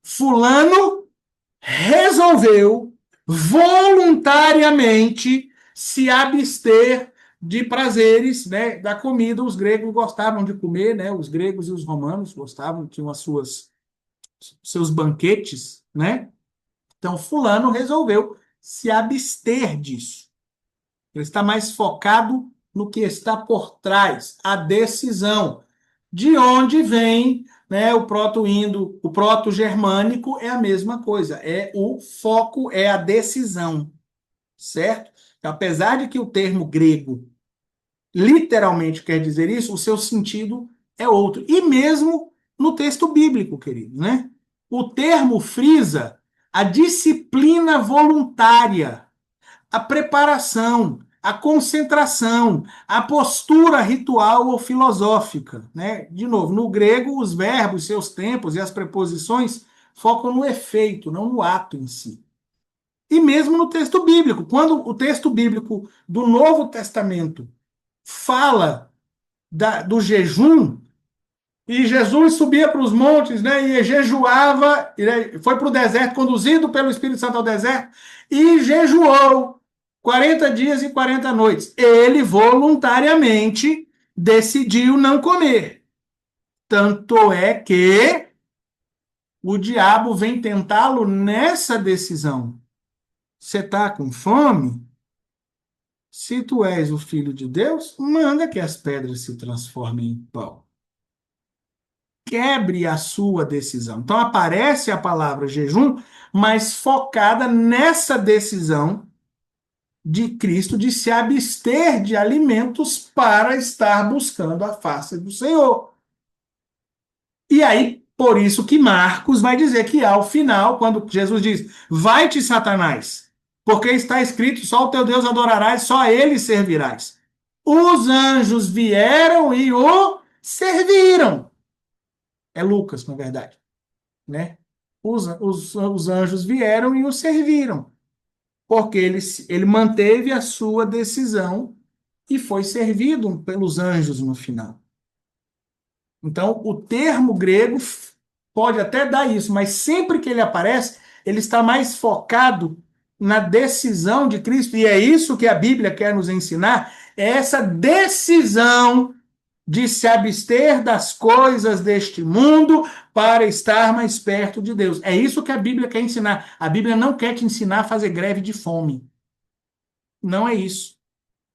Fulano resolveu voluntariamente se abster de prazeres, né, da comida. Os gregos gostavam de comer, né? Os gregos e os romanos gostavam, tinham seus banquetes, né? Então, fulano resolveu se abster disso. Ele está mais focado no que está por trás, a decisão. De onde vem, né, o proto-indo, o proto-germânico é a mesma coisa. É o foco, é a decisão, certo? Apesar de que o termo grego literalmente quer dizer isso, o seu sentido é outro. E mesmo no texto bíblico, querido, né? O termo frisa a disciplina voluntária, a preparação, a concentração, a postura ritual ou filosófica, né? De novo, no grego, os verbos, seus tempos e as preposições focam no efeito, não no ato em si. E mesmo no texto bíblico, quando o texto bíblico do Novo Testamento fala do jejum, e Jesus subia para os montes, né, e jejuava, foi para o deserto, conduzido pelo Espírito Santo ao deserto, e jejuou 40 dias e 40 noites. Ele voluntariamente decidiu não comer. Tanto é que o diabo vem tentá-lo nessa decisão. Você está com fome? Se tu és o filho de Deus, manda que as pedras se transformem em pão. Quebre a sua decisão. Então aparece a palavra jejum, mas focada nessa decisão de Cristo de se abster de alimentos para estar buscando a face do Senhor. E aí, por isso que Marcos vai dizer que ao final, quando Jesus diz, vai-te, Satanás, porque está escrito, só o teu Deus adorarás, só a ele servirás. Os anjos vieram e o serviram. É Lucas, na verdade, né? Os anjos vieram e o serviram, porque ele manteve a sua decisão e foi servido pelos anjos no final. Então, o termo grego pode até dar isso, mas sempre que ele aparece, ele está mais focado na decisão de Cristo, e é isso que a Bíblia quer nos ensinar, é essa decisão de se abster das coisas deste mundo para estar mais perto de Deus. É isso que a Bíblia quer ensinar. A Bíblia não quer te ensinar a fazer greve de fome. Não é isso.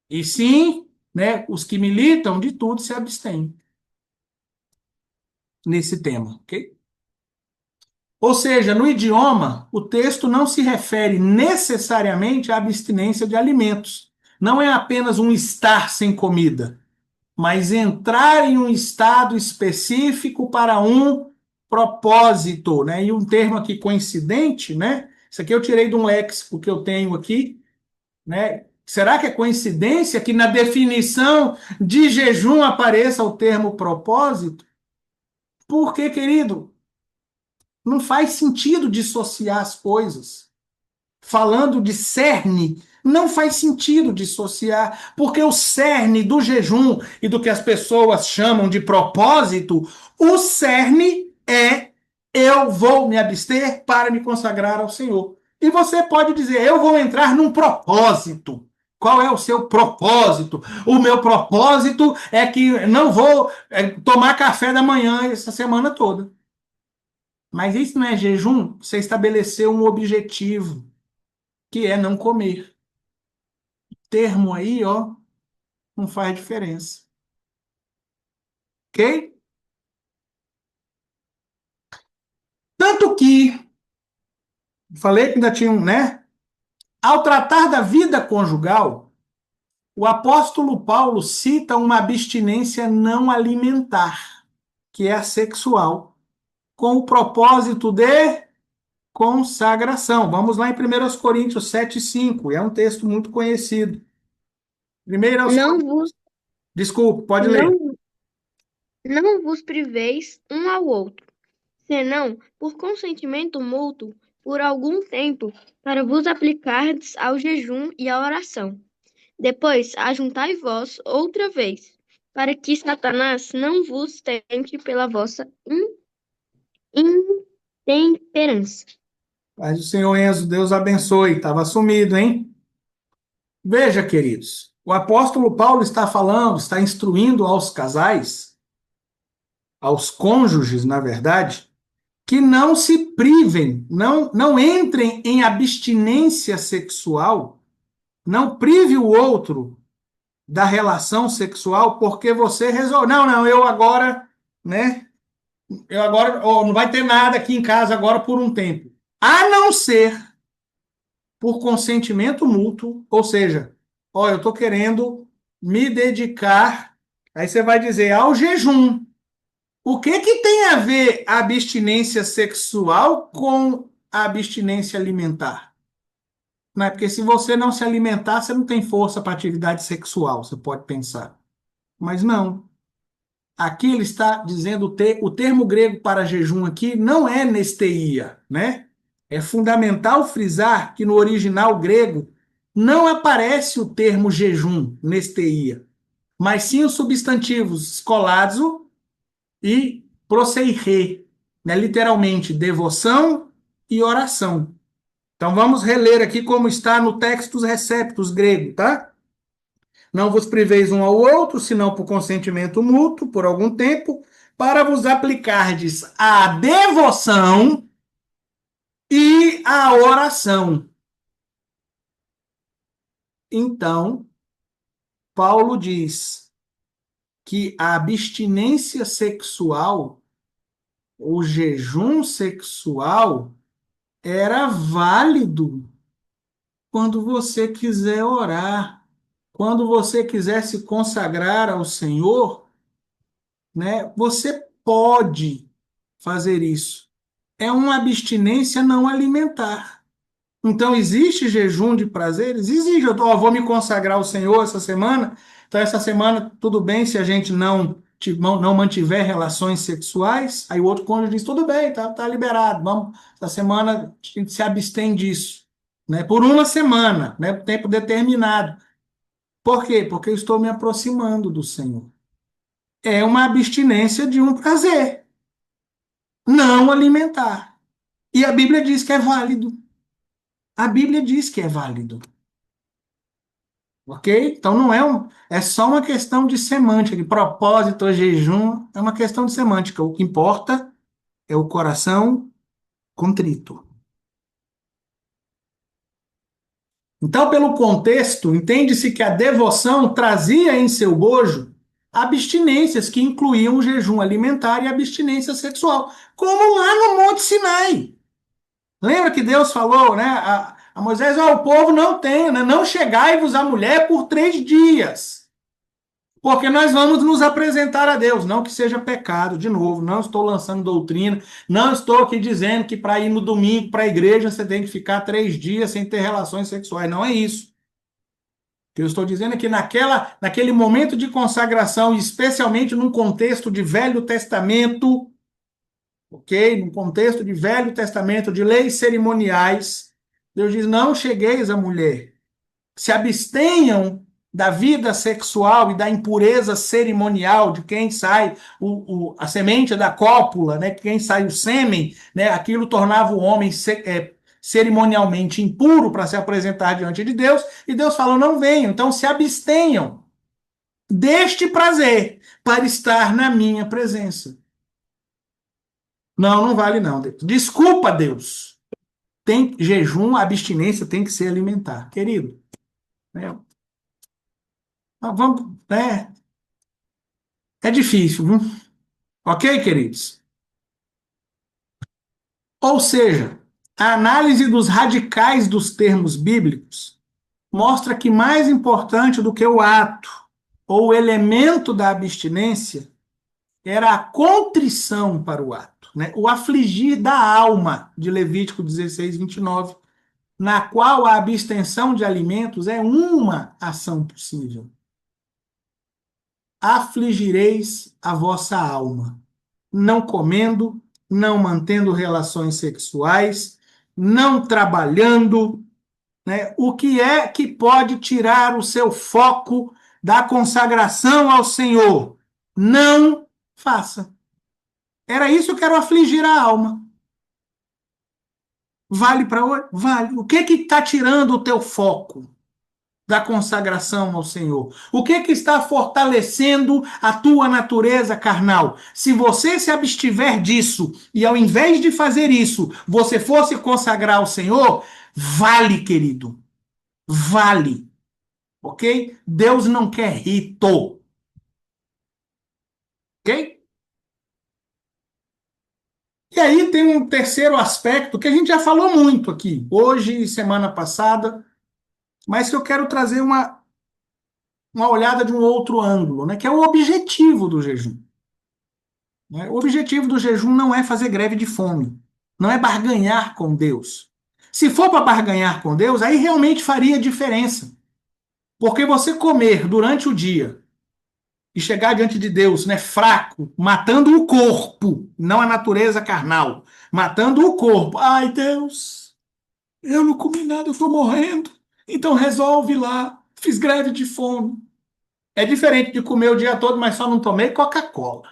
E sim, né, os que militam de tudo se abstêm nesse tema, ok? Ou seja, no idioma, o texto não se refere necessariamente à abstinência de alimentos. Não é apenas um estar sem comida, mas entrar em um estado específico para um propósito, né? E um termo aqui coincidente, né? Isso aqui eu tirei de um léxico que eu tenho aqui, né? Será que é coincidência que na definição de jejum apareça o termo propósito? Porque, querido, não faz sentido dissociar as coisas. Falando de cerne, não faz sentido dissociar, porque o cerne do jejum e do que as pessoas chamam de propósito, o cerne é eu vou me abster para me consagrar ao Senhor. E você pode dizer, eu vou entrar num propósito. Qual é o seu propósito? O meu propósito é que não vou tomar café da manhã essa semana toda. Mas isso não é jejum? Você estabeleceu um objetivo, que é não comer. Termo aí, ó, não faz diferença. Ok? Tanto que, falei que ainda tinha um, né? Ao tratar da vida conjugal, o apóstolo Paulo cita uma abstinência não alimentar, que é a sexual, com o propósito de consagração. Vamos lá em 1 Coríntios 7:5, é um texto muito conhecido. Primeiro aos... Não vos, Desculpe, pode ler. não, não vos priveis um ao outro, senão por consentimento mútuo por algum tempo, para vos aplicardes ao jejum e à oração. Depois ajuntai-vos outra vez, para que Satanás não vos tente pela vossa intemperância. Mas o senhor Enzo, Deus abençoe, estava sumido, hein? Veja, queridos, o apóstolo Paulo está falando, está instruindo aos casais, aos cônjuges, na verdade, que não se privem, não entrem em abstinência sexual, não prive o outro da relação sexual porque você resolve. Não, eu agora, né? Eu agora, não vai ter nada aqui em casa agora por um tempo. A não ser por consentimento mútuo, ou seja, eu estou querendo me dedicar, aí você vai dizer, ao jejum. O que tem a ver a abstinência sexual com a abstinência alimentar? Não é porque se você não se alimentar, você não tem força para atividade sexual, você pode pensar. Mas não. Aqui ele está dizendo, o termo grego para jejum aqui não é nesteia, né? É fundamental frisar que no original grego não aparece o termo jejum, nesteia, mas sim os substantivos skolazo e proseire, né? Literalmente devoção e oração. Então vamos reler aqui como está no Textus Receptus grego, tá? Não vos priveis um ao outro, senão por consentimento mútuo, por algum tempo, para vos aplicardes à devoção e à oração. Então, Paulo diz que a abstinência sexual, o jejum sexual, era válido quando você quiser orar, quando você quiser se consagrar ao Senhor, né? Você pode fazer isso. É uma abstinência não alimentar. Então, existe jejum de prazeres? Existe. Vou me consagrar ao Senhor essa semana. Então, essa semana, tudo bem se a gente não mantiver relações sexuais. Aí o outro cônjuge diz, tudo bem, tá liberado. Vamos, essa semana a gente se abstém disso. Né? Por uma semana, né? Tempo determinado. Por quê? Porque eu estou me aproximando do Senhor. É uma abstinência de um prazer, não alimentar. E a Bíblia diz que é válido. A Bíblia diz que é válido. Ok? Então não é só uma questão de semântica, de propósito, jejum, é uma questão de semântica. O que importa é o coração contrito. Então, pelo contexto, entende-se que a devoção trazia em seu bojo abstinências que incluíam o jejum alimentar e a abstinência sexual, como lá no Monte Sinai. Lembra que Deus falou, né, a Moisés, o povo não tem, né, não chegai-vos à mulher por 3 dias, porque nós vamos nos apresentar a Deus, não que seja pecado, de novo, não estou lançando doutrina, não estou aqui dizendo que para ir no domingo para a igreja você tem que ficar 3 dias sem ter relações sexuais, não é isso. O que eu estou dizendo é que naquele momento de consagração, especialmente num contexto de Velho Testamento, ok? Num contexto de Velho Testamento, de leis cerimoniais, Deus diz, não chegueis à mulher, se abstenham da vida sexual e da impureza cerimonial de quem sai a semente da cópula, né? Quem sai o sêmen, né? Aquilo tornava o homem cerimonialmente impuro para se apresentar diante de Deus, e Deus falou, não venham, então se abstenham deste prazer para estar na minha presença. Não vale não, Deus. Desculpa, Deus. Tem jejum, abstinência tem que ser alimentar, querido. Né? Vamos, é difícil, viu? Ok, queridos? Ou seja, a análise dos radicais dos termos bíblicos mostra que mais importante do que o ato ou o elemento da abstinência era a contrição para o ato, né? O afligir da alma, de Levítico 16, 29, na qual a abstenção de alimentos é uma ação possível. Afligireis a vossa alma, não comendo, não mantendo relações sexuais, não trabalhando, né? O que é que pode tirar o seu foco da consagração ao Senhor? Não faça. Era isso que era afligir a alma. Vale para hoje? Vale. O que está tirando o teu foco da consagração ao Senhor? O que está fortalecendo a tua natureza carnal? Se você se abstiver disso e ao invés de fazer isso, você fosse consagrar ao Senhor, vale, querido. Vale. Ok? Deus não quer rito. Ok? E aí tem um terceiro aspecto que a gente já falou muito aqui, hoje e semana passada, mas que eu quero trazer uma olhada de um outro ângulo, né, que é o objetivo do jejum. Né? O objetivo do jejum não é fazer greve de fome, não é barganhar com Deus. Se for para barganhar com Deus, aí realmente faria diferença. Porque você comer durante o dia e chegar diante de Deus, né, fraco, matando o corpo, não a natureza carnal, matando o corpo. Ai, Deus, eu não comi nada, eu estou morrendo. Então resolve lá, fiz greve de fome. É diferente de comer o dia todo, mas só não tomei Coca-Cola.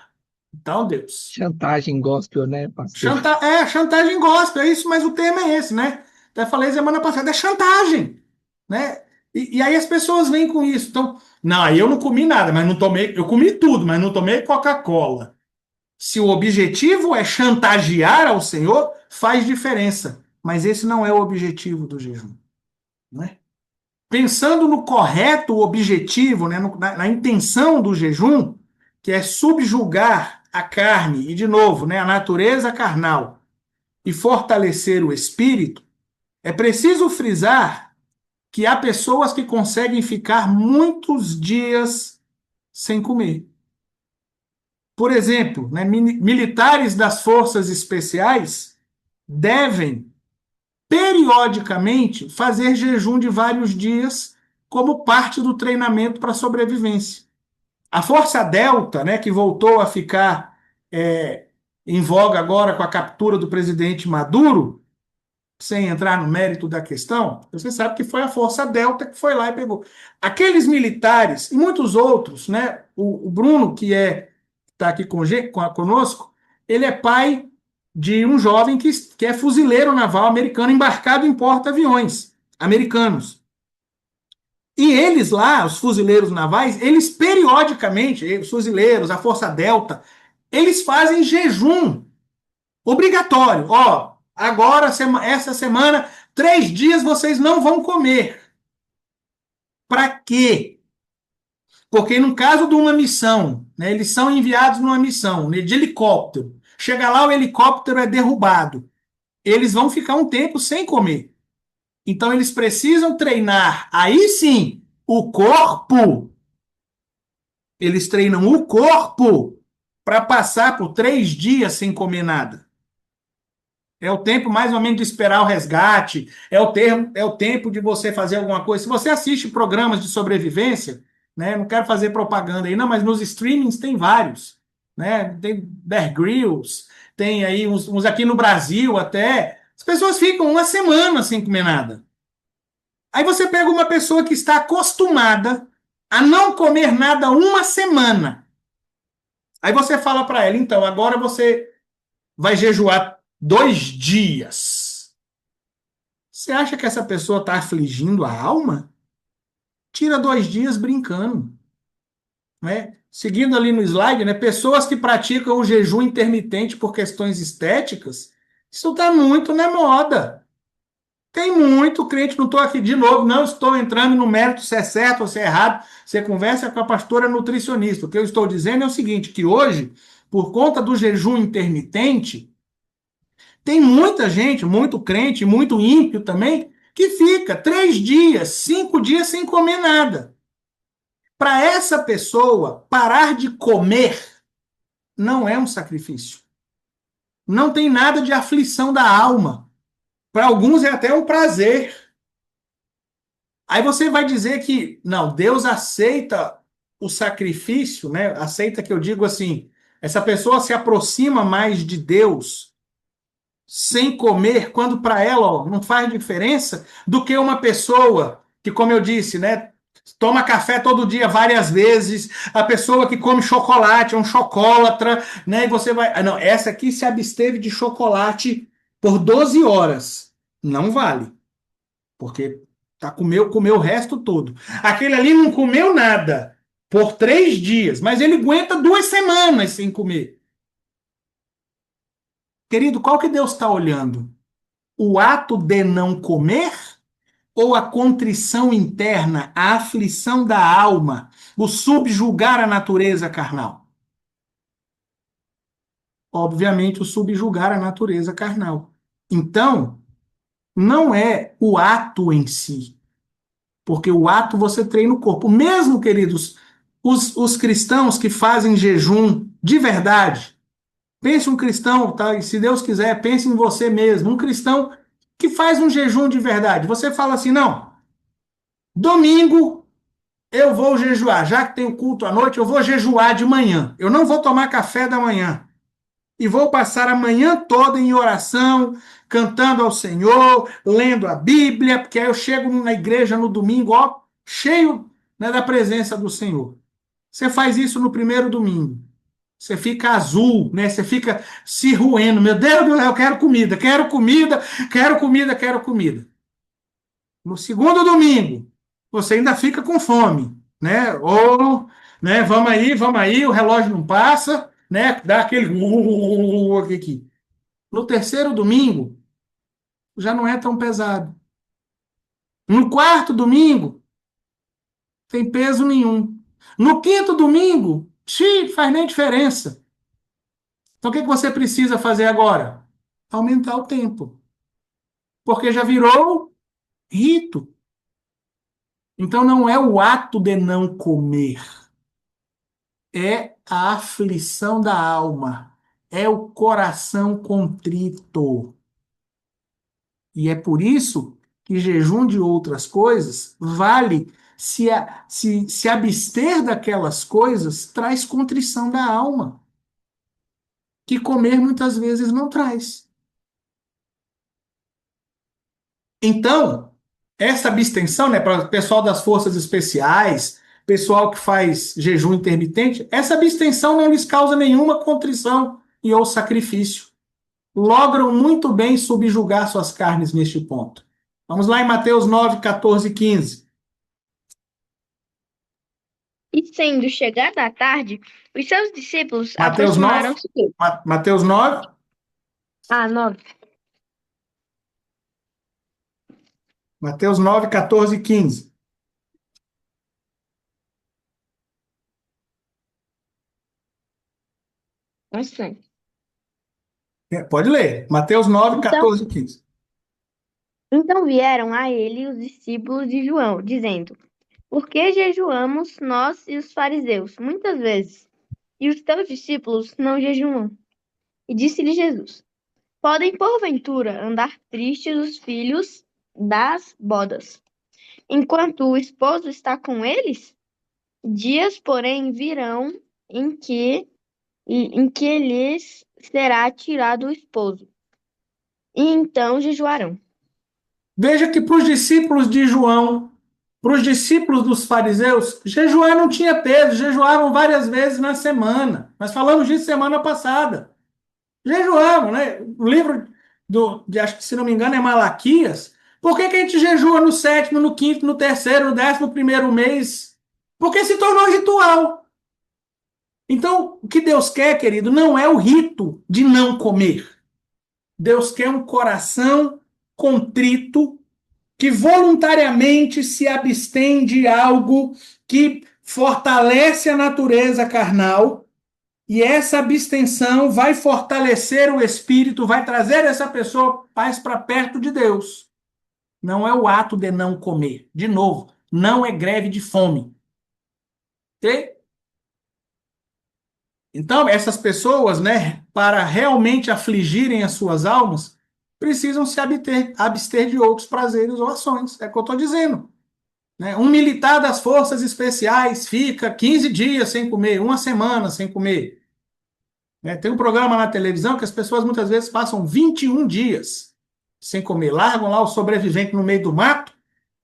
Então, Deus. Chantagem gospel, né, pastor? Chantagem gospel, é isso, mas o tema é esse, né? Até falei semana passada, é chantagem, né? E aí as pessoas vêm com isso. Então, não, eu não comi nada, mas não tomei. Eu comi tudo, mas não tomei Coca-Cola. Se o objetivo é chantagear ao Senhor, faz diferença. Mas esse não é o objetivo do jejum. Não é? Pensando no correto objetivo, né, na intenção do jejum, que é subjugar a carne e, de novo, né, a natureza carnal e fortalecer o espírito, é preciso frisar que há pessoas que conseguem ficar muitos dias sem comer. Por exemplo, né, militares das forças especiais devem periodicamente fazer jejum de vários dias como parte do treinamento para sobrevivência. A Força Delta, né, que voltou a ficar em voga agora com a captura do presidente Maduro, sem entrar no mérito da questão, você sabe que foi a Força Delta que foi lá e pegou. Aqueles militares e muitos outros, né, o Bruno, que está aqui conosco, ele é pai de um jovem que é fuzileiro naval americano embarcado em porta-aviões americanos. E eles lá, os fuzileiros navais, eles periodicamente, os fuzileiros, a Força Delta, eles fazem jejum obrigatório. Ó, agora, essa semana, 3 dias vocês não vão comer. Para quê? Porque no caso de uma missão, né, eles são enviados numa missão, né, de helicóptero. Chega lá, o helicóptero é derrubado. Eles vão ficar um tempo sem comer. Então, eles precisam treinar, aí sim, o corpo. Eles treinam o corpo para passar por 3 dias sem comer nada. É o tempo, mais ou menos, de esperar o resgate, é o tempo de você fazer alguma coisa. Se você assiste programas de sobrevivência, né, não quero fazer propaganda aí, não, mas nos streamings tem vários. Né? Tem Bear Grylls, tem aí uns aqui no Brasil até. As pessoas ficam uma semana sem comer nada. Aí você pega uma pessoa que está acostumada a não comer nada uma semana. Aí você fala para ela, então, agora você vai jejuar 2 dias. Você acha que essa pessoa está afligindo a alma? Tira 2 dias brincando. Né? Seguindo ali no slide, né? Pessoas que praticam o jejum intermitente por questões estéticas, isso está muito na moda. Tem muito crente, não estou aqui de novo, não estou entrando no mérito se é certo ou se é errado. Você conversa com a pastora nutricionista. O que eu estou dizendo é o seguinte, que hoje, por conta do jejum intermitente, tem muita gente, muito crente, muito ímpio também, que fica 3 dias, 5 dias sem comer nada. Para essa pessoa, parar de comer não é um sacrifício. Não tem nada de aflição da alma. Para alguns é até um prazer. Aí você vai dizer que, não, Deus aceita o sacrifício, né? Aceita que eu digo assim, essa pessoa se aproxima mais de Deus sem comer, quando para ela, ó, não faz diferença, do que uma pessoa que, como eu disse, né, toma café todo dia várias vezes, a pessoa que come chocolate, é um chocolatra, né, e você vai... Ah, não, essa aqui se absteve de chocolate por 12 horas. Não vale, porque comeu o resto todo. Aquele ali não comeu nada por 3 dias, mas ele aguenta 2 semanas sem comer. Querido, qual que Deus está olhando? O ato de não comer ou a contrição interna, a aflição da alma, o subjugar a natureza carnal? Obviamente, o subjugar a natureza carnal. Então, não é o ato em si, porque o ato você treina o corpo. Mesmo, queridos, os cristãos que fazem jejum de verdade, pense um cristão, tá? E se Deus quiser, pense em você mesmo, um cristão que faz um jejum de verdade. Você fala assim, não, domingo eu vou jejuar, já que tem o culto à noite, eu vou jejuar de manhã. Eu não vou tomar café da manhã. E vou passar a manhã toda em oração, cantando ao Senhor, lendo a Bíblia, porque aí eu chego na igreja no domingo, ó, cheio, né, da presença do Senhor. Você faz isso no primeiro domingo. Você fica azul, né? Você fica se roendo. Meu Deus do céu, eu quero comida, quero comida, quero comida, quero comida. No segundo domingo, você ainda fica com fome, né? Ou, né, vamos aí, o relógio não passa, né? Dá aquele aqui. No terceiro domingo, já não é tão pesado. No quarto domingo, tem peso nenhum. No quinto domingo, faz nem diferença. Então, o que que você precisa fazer agora? Aumentar o tempo. Porque já virou rito. Então, não é o ato de não comer, é a aflição da alma, é o coração contrito. E é por isso que jejum de outras coisas vale se abster daquelas coisas traz contrição da alma, que comer muitas vezes não traz. Então, essa abstenção, né, para o pessoal das forças especiais, pessoal que faz jejum intermitente, essa abstenção não lhes causa nenhuma contrição e ou sacrifício. Logram muito bem subjugar suas carnes neste ponto. Vamos lá em Mateus 9, 14 e 15. E sendo chegada a tarde, os seus discípulos Mateus 9, aproximaram-se dele. Mateus 9, 9. Mateus 9, 14 e 15. Bastante. Pode ler. Mateus 9, Então, 14 e 15. então vieram a ele os discípulos de João, dizendo: Por que jejuamos nós e os fariseus, muitas vezes, e os teus discípulos não jejuam? E disse-lhe Jesus: Podem, porventura, andar tristes os filhos das bodas, enquanto o esposo está com eles? Dias, porém, virão em que lhes será tirado o esposo, e então jejuarão. Veja que para os discípulos de João, para os discípulos dos fariseus, jejuar não tinha peso, jejuavam várias vezes na semana. Nós falamos disso semana passada. Jejuavam, né? O livro acho que se não me engano, é Malaquias. Por que que a gente jejua no sétimo, no quinto, no terceiro, no 11º mês? Porque se tornou ritual. Então, o que Deus quer, querido, não é o rito de não comer. Deus quer um coração contrito que voluntariamente se abstém de algo que fortalece a natureza carnal, e essa abstenção vai fortalecer o espírito, vai trazer essa pessoa mais para perto de Deus. Não é o ato de não comer. De novo, não é greve de fome. Ok? Então, essas pessoas, né, para realmente afligirem as suas almas, precisam se abster de outros prazeres ou ações. É o que eu estou dizendo. Né? Um militar das forças especiais fica 15 dias sem comer, uma semana sem comer. Né? Tem um programa na televisão que as pessoas muitas vezes passam 21 dias sem comer. Largam lá o sobrevivente no meio do mato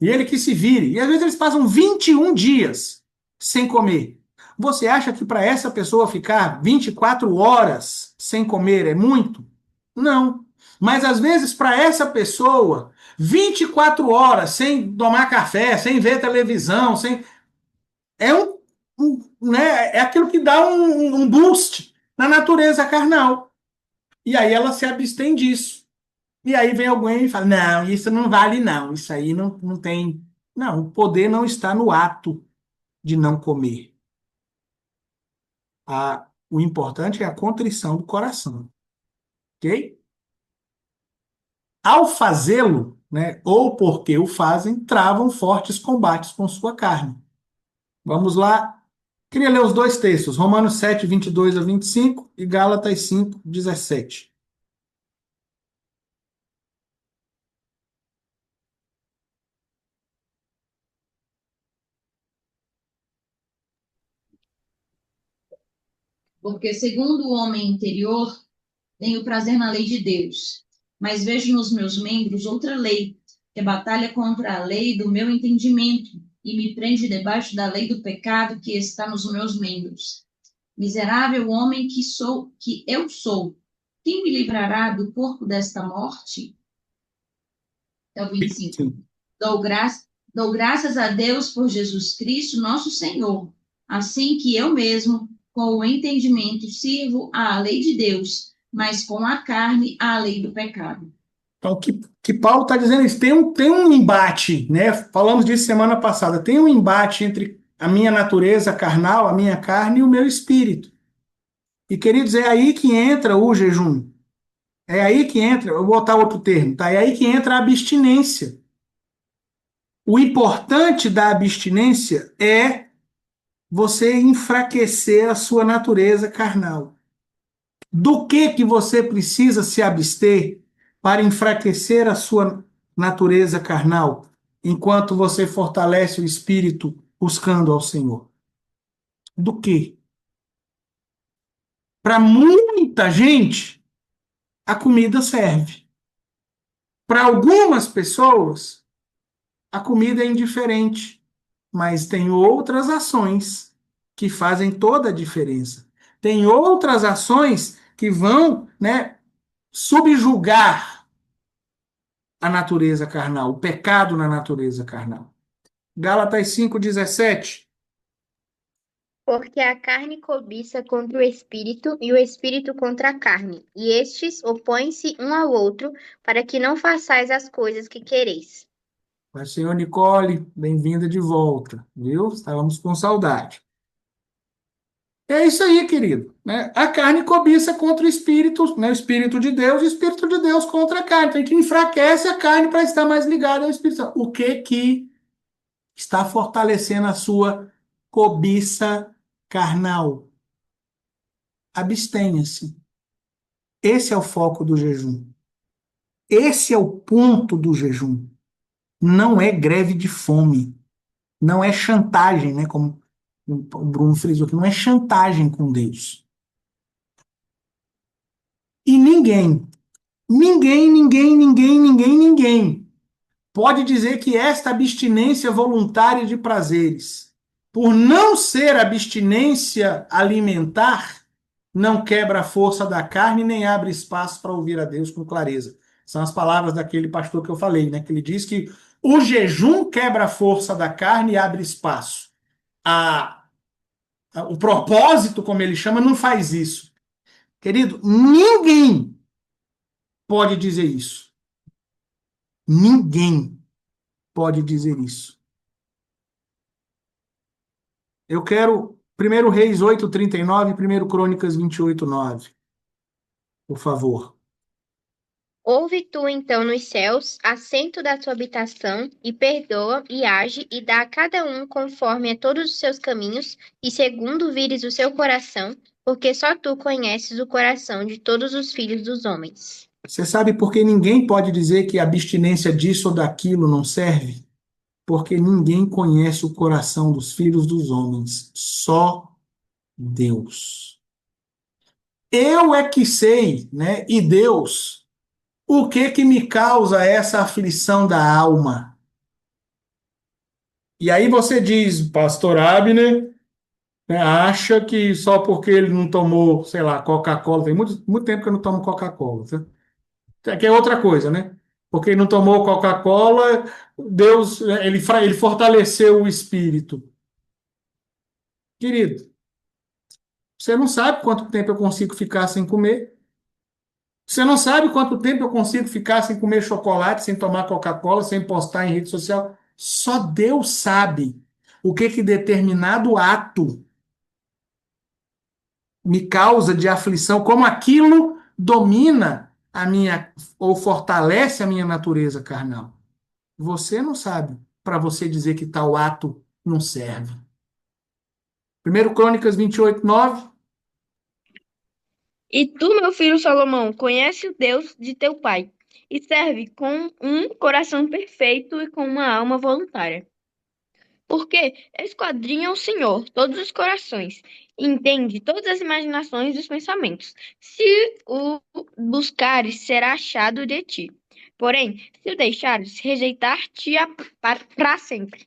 e ele que se vire. E às vezes eles passam 21 dias sem comer. Você acha que para essa pessoa ficar 24 horas sem comer é muito? Não. Mas às vezes para essa pessoa, 24 horas sem tomar café, sem ver televisão, é né, é aquilo que dá um boost na natureza carnal. E aí ela se abstém disso. E aí vem alguém e fala: não, isso não vale, não. Isso aí não tem. Não, o poder não está no ato de não comer. O importante é a contrição do coração. Ok? Ao fazê-lo, né, ou porque o fazem, travam fortes combates com sua carne. Vamos lá. Queria ler os dois textos, Romanos 7, 22 a 25 e Gálatas 5, 17. Porque, segundo o homem interior, tenho prazer na lei de Deus, mas vejo nos meus membros outra lei, que batalha contra a lei do meu entendimento e me prende debaixo da lei do pecado que está nos meus membros. Miserável homem que eu sou, quem me livrará do corpo desta morte? É o 25. Sim. Dou graças a Deus por Jesus Cristo, nosso Senhor, assim que eu mesmo com o entendimento sirvo à lei de Deus, mas com a carne à lei do pecado. Então, o que Paulo está dizendo é isso. Tem um embate, né? Falamos disso semana passada. Tem um embate entre a minha natureza carnal, a minha carne e o meu espírito. E, queridos, é aí que entra o jejum. É aí que entra, eu vou botar outro termo, tá? É aí que entra a abstinência. O importante da abstinência é você enfraquecer a sua natureza carnal. Do que você precisa se abster para enfraquecer a sua natureza carnal, enquanto você fortalece o espírito buscando ao Senhor? Do que? Para muita gente, a comida serve. Para algumas pessoas, a comida é indiferente, mas tem outras ações que fazem toda a diferença. Tem outras ações que vão, né, subjugar a natureza carnal, o pecado na natureza carnal. Gálatas 5:17. Porque a carne cobiça contra o espírito e o espírito contra a carne, e estes opõem-se um ao outro, para que não façais as coisas que quereis. Pai, Senhor Nicole, bem-vinda de volta, viu? Estávamos com saudade. É isso aí, querido, né? A carne cobiça contra o espírito, né? O espírito de Deus, e o espírito de Deus contra a carne. Então, a gente enfraquece a carne para estar mais ligado ao Espírito Santo. O que está fortalecendo a sua cobiça carnal? Abstenha-se. Esse é o foco do jejum. Esse é o ponto do jejum. Não é greve de fome. Não é chantagem, né? Como o Bruno frisou aqui, não é chantagem com Deus. E ninguém pode dizer que esta abstinência voluntária de prazeres, por não ser abstinência alimentar, não quebra a força da carne nem abre espaço para ouvir a Deus com clareza. São as palavras daquele pastor que eu falei, né? Que ele diz que o jejum quebra a força da carne e abre espaço. O propósito, como ele chama, não faz isso. Querido, ninguém pode dizer isso. Ninguém pode dizer isso. Eu quero 1 Reis 8:39 e 1 Crônicas 28:9. Por favor. Ouve tu então nos céus, assento da tua habitação, e perdoa, e age, e dá a cada um conforme a todos os seus caminhos, e segundo vires o seu coração, porque só tu conheces o coração de todos os filhos dos homens. Você sabe por que ninguém pode dizer que a abstinência disso ou daquilo não serve? Porque ninguém conhece o coração dos filhos dos homens. Só Deus. Eu é que sei, né? E Deus, o que me causa essa aflição da alma? E aí você diz, pastor Abner, né, acha que só porque ele não tomou, sei lá, Coca-Cola, tem muito tempo que eu não tomo Coca-Cola, tá? Que é outra coisa, né? Porque ele não tomou Coca-Cola, Deus, ele fortaleceu o espírito. Querido, você não sabe quanto tempo eu consigo ficar sem comer. Você não sabe quanto tempo eu consigo ficar sem comer chocolate, sem tomar Coca-Cola, sem postar em rede social. Só Deus sabe o que determinado ato me causa de aflição, como aquilo domina a minha, ou fortalece a minha natureza carnal. Você não sabe para você dizer que tal ato não serve. 1 Crônicas 28:9. E tu, meu filho Salomão, conhece o Deus de teu pai, e serve com um coração perfeito e com uma alma voluntária. Porque esquadrinha o Senhor todos os corações, e entende todas as imaginações dos pensamentos. Se o buscares, será achado de ti. Porém, se o deixares, rejeitar-te-á para sempre.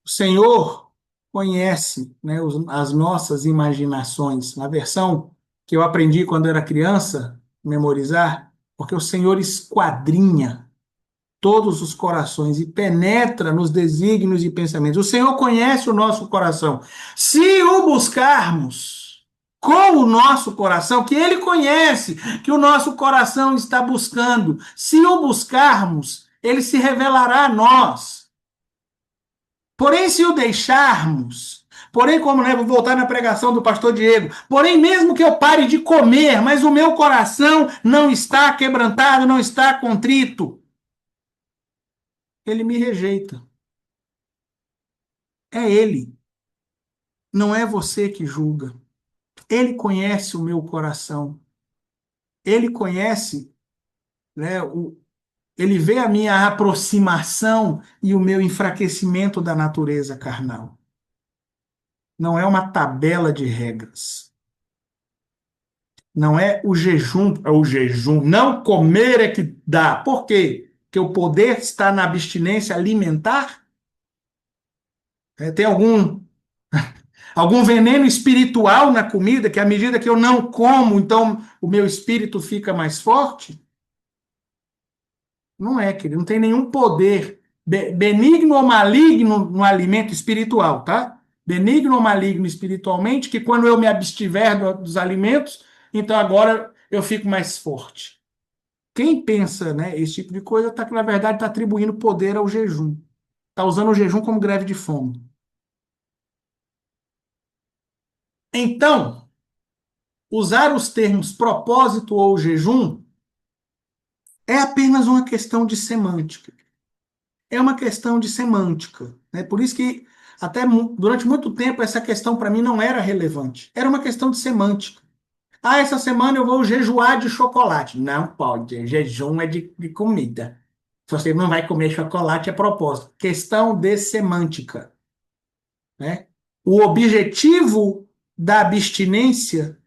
O Senhor conhece, né, as nossas imaginações. Na versão que eu aprendi quando era criança, memorizar, porque o Senhor esquadrinha todos os corações e penetra nos desígnios e pensamentos. O Senhor conhece o nosso coração. Se o buscarmos com o nosso coração, que Ele conhece, que o nosso coração está buscando, se o buscarmos, Ele se revelará a nós. Porém, se o deixarmos, porém, como vou voltar na pregação do pastor Diego, porém, mesmo que eu pare de comer, mas o meu coração não está quebrantado, não está contrito, ele me rejeita. É ele, não é você que julga. Ele conhece o meu coração. Ele conhece, ele vê a minha aproximação e o meu enfraquecimento da natureza carnal. Não é uma tabela de regras. Não é o jejum, é o jejum. Não comer é que dá. Por quê? Porque o poder está na abstinência alimentar? Tem algum veneno espiritual na comida, que à medida que eu não como, então o meu espírito fica mais forte? Não é, querido, não tem nenhum poder benigno ou maligno no alimento espiritual, tá? Benigno ou maligno espiritualmente, que quando eu me abstiver dos alimentos, então agora eu fico mais forte. Quem pensa, esse tipo de coisa, que na verdade está atribuindo poder ao jejum. Está usando o jejum como greve de fome. Então, usar os termos propósito ou jejum é apenas uma questão de semântica. É uma questão de semântica. Por isso que, até durante muito tempo, essa questão para mim não era relevante. Era uma questão de semântica. Essa semana eu vou jejuar de chocolate. Não pode, jejum é de comida. Se você não vai comer chocolate, é propósito. Questão de semântica. O objetivo da abstinência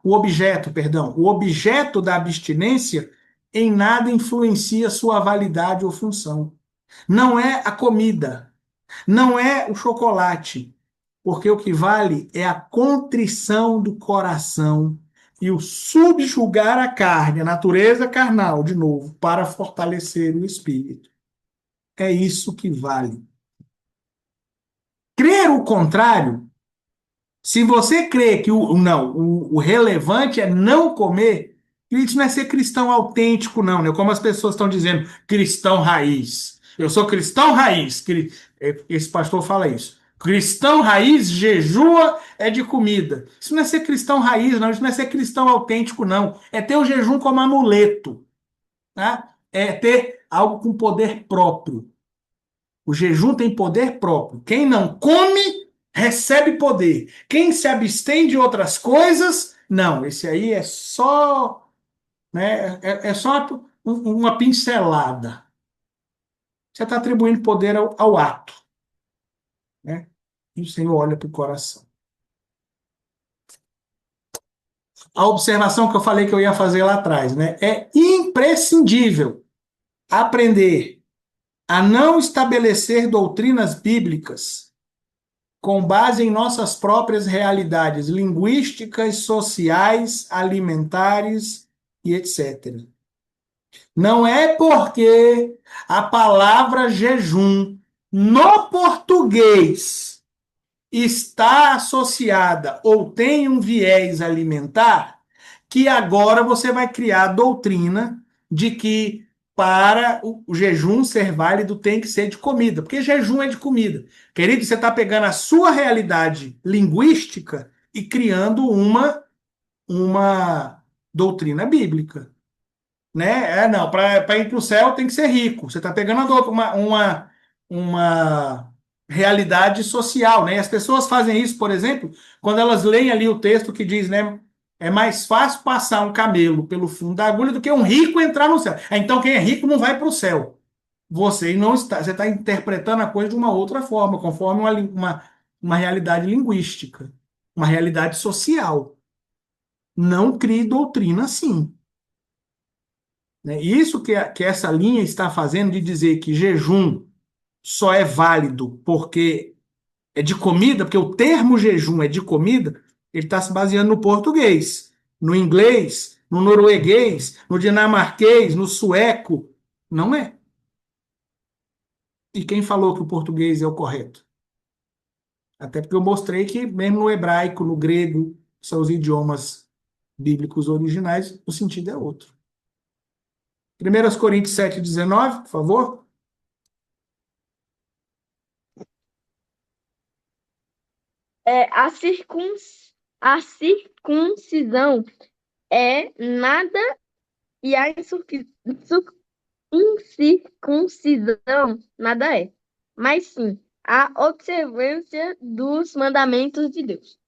o objeto da abstinência em nada influencia sua validade ou função. Não é a comida, não é o chocolate, porque o que vale é a contrição do coração e o subjugar a carne, a natureza carnal, de novo, para fortalecer o espírito. É isso que vale. Crer o contrário, se você crê que o relevante é não comer, isso não é ser cristão autêntico, não, como as pessoas estão dizendo, cristão raiz. Eu sou cristão raiz. Esse pastor fala isso. Cristão raiz, jejua é de comida. Isso não é ser cristão raiz, não. Isso não é ser cristão autêntico, não. É ter o jejum como amuleto. Tá? É ter algo com poder próprio. O jejum tem poder próprio. Quem não come, recebe poder. Quem se abstém de outras coisas, não. Esse aí é só, é só uma pincelada. Você está atribuindo poder ao ato. E o Senhor olha para o coração. A observação que eu falei que eu ia fazer lá atrás, é imprescindível aprender a não estabelecer doutrinas bíblicas com base em nossas próprias realidades linguísticas, sociais, alimentares e etc. Não é porque a palavra jejum no português está associada ou tem um viés alimentar que agora você vai criar a doutrina de que para o jejum ser válido tem que ser de comida, porque jejum é de comida. Querido, você está pegando a sua realidade linguística e criando uma doutrina bíblica. Não, para ir para o céu tem que ser rico. Você está pegando uma realidade social, As pessoas fazem isso, por exemplo, quando elas leem ali o texto que diz, é mais fácil passar um camelo pelo fundo da agulha do que um rico entrar no céu. Então quem é rico não vai para o céu. Você está interpretando a coisa de uma outra forma, conforme uma realidade linguística, uma realidade social. Não crie doutrina assim. Isso que essa linha está fazendo de dizer que jejum só é válido porque é de comida, porque o termo jejum é de comida, ele está se baseando no português, no inglês, no norueguês, no dinamarquês, no sueco, Não é. E quem falou que o português é o correto? Até porque eu mostrei que, mesmo no hebraico, no grego, são os idiomas bíblicos originais, o sentido é outro. 1 Coríntios 7,19, por favor. A circuncisão é nada e a incircuncisão nada é, mas sim a observância dos mandamentos de Deus.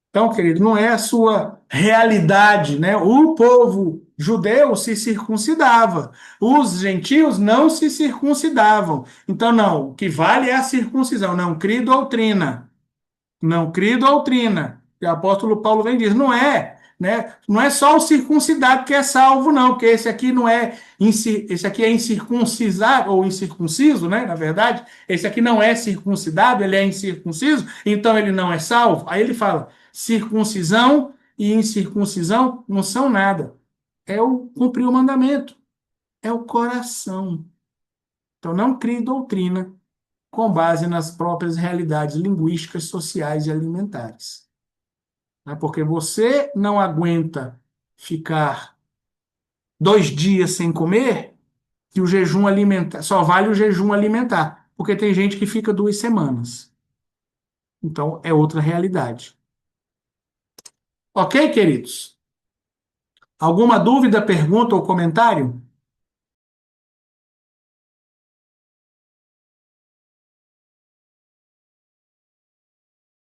Então, querido, não é a sua realidade, né? O povo judeu se circuncidava, os gentios não se circuncidavam. Então, não, o que vale é a circuncisão, não crie doutrina. Não crie doutrina. E o apóstolo Paulo vem diz, não é, né? Não é só o circuncidado que é salvo, não, porque esse aqui não é, esse aqui é incircuncisado ou incircunciso, né? Na verdade, esse aqui não é circuncidado, ele é incircunciso, então ele não é salvo. Aí ele fala, circuncisão e incircuncisão não são nada. É o cumprir o mandamento, é o coração. Então não crie doutrina com base nas próprias realidades linguísticas, sociais e alimentares. Né? Porque você não aguenta ficar 2 dias sem comer, que o jejum alimentar, só vale o jejum alimentar, porque tem gente que fica 2 semanas. Então, é outra realidade. Ok, queridos? Alguma dúvida, pergunta ou comentário?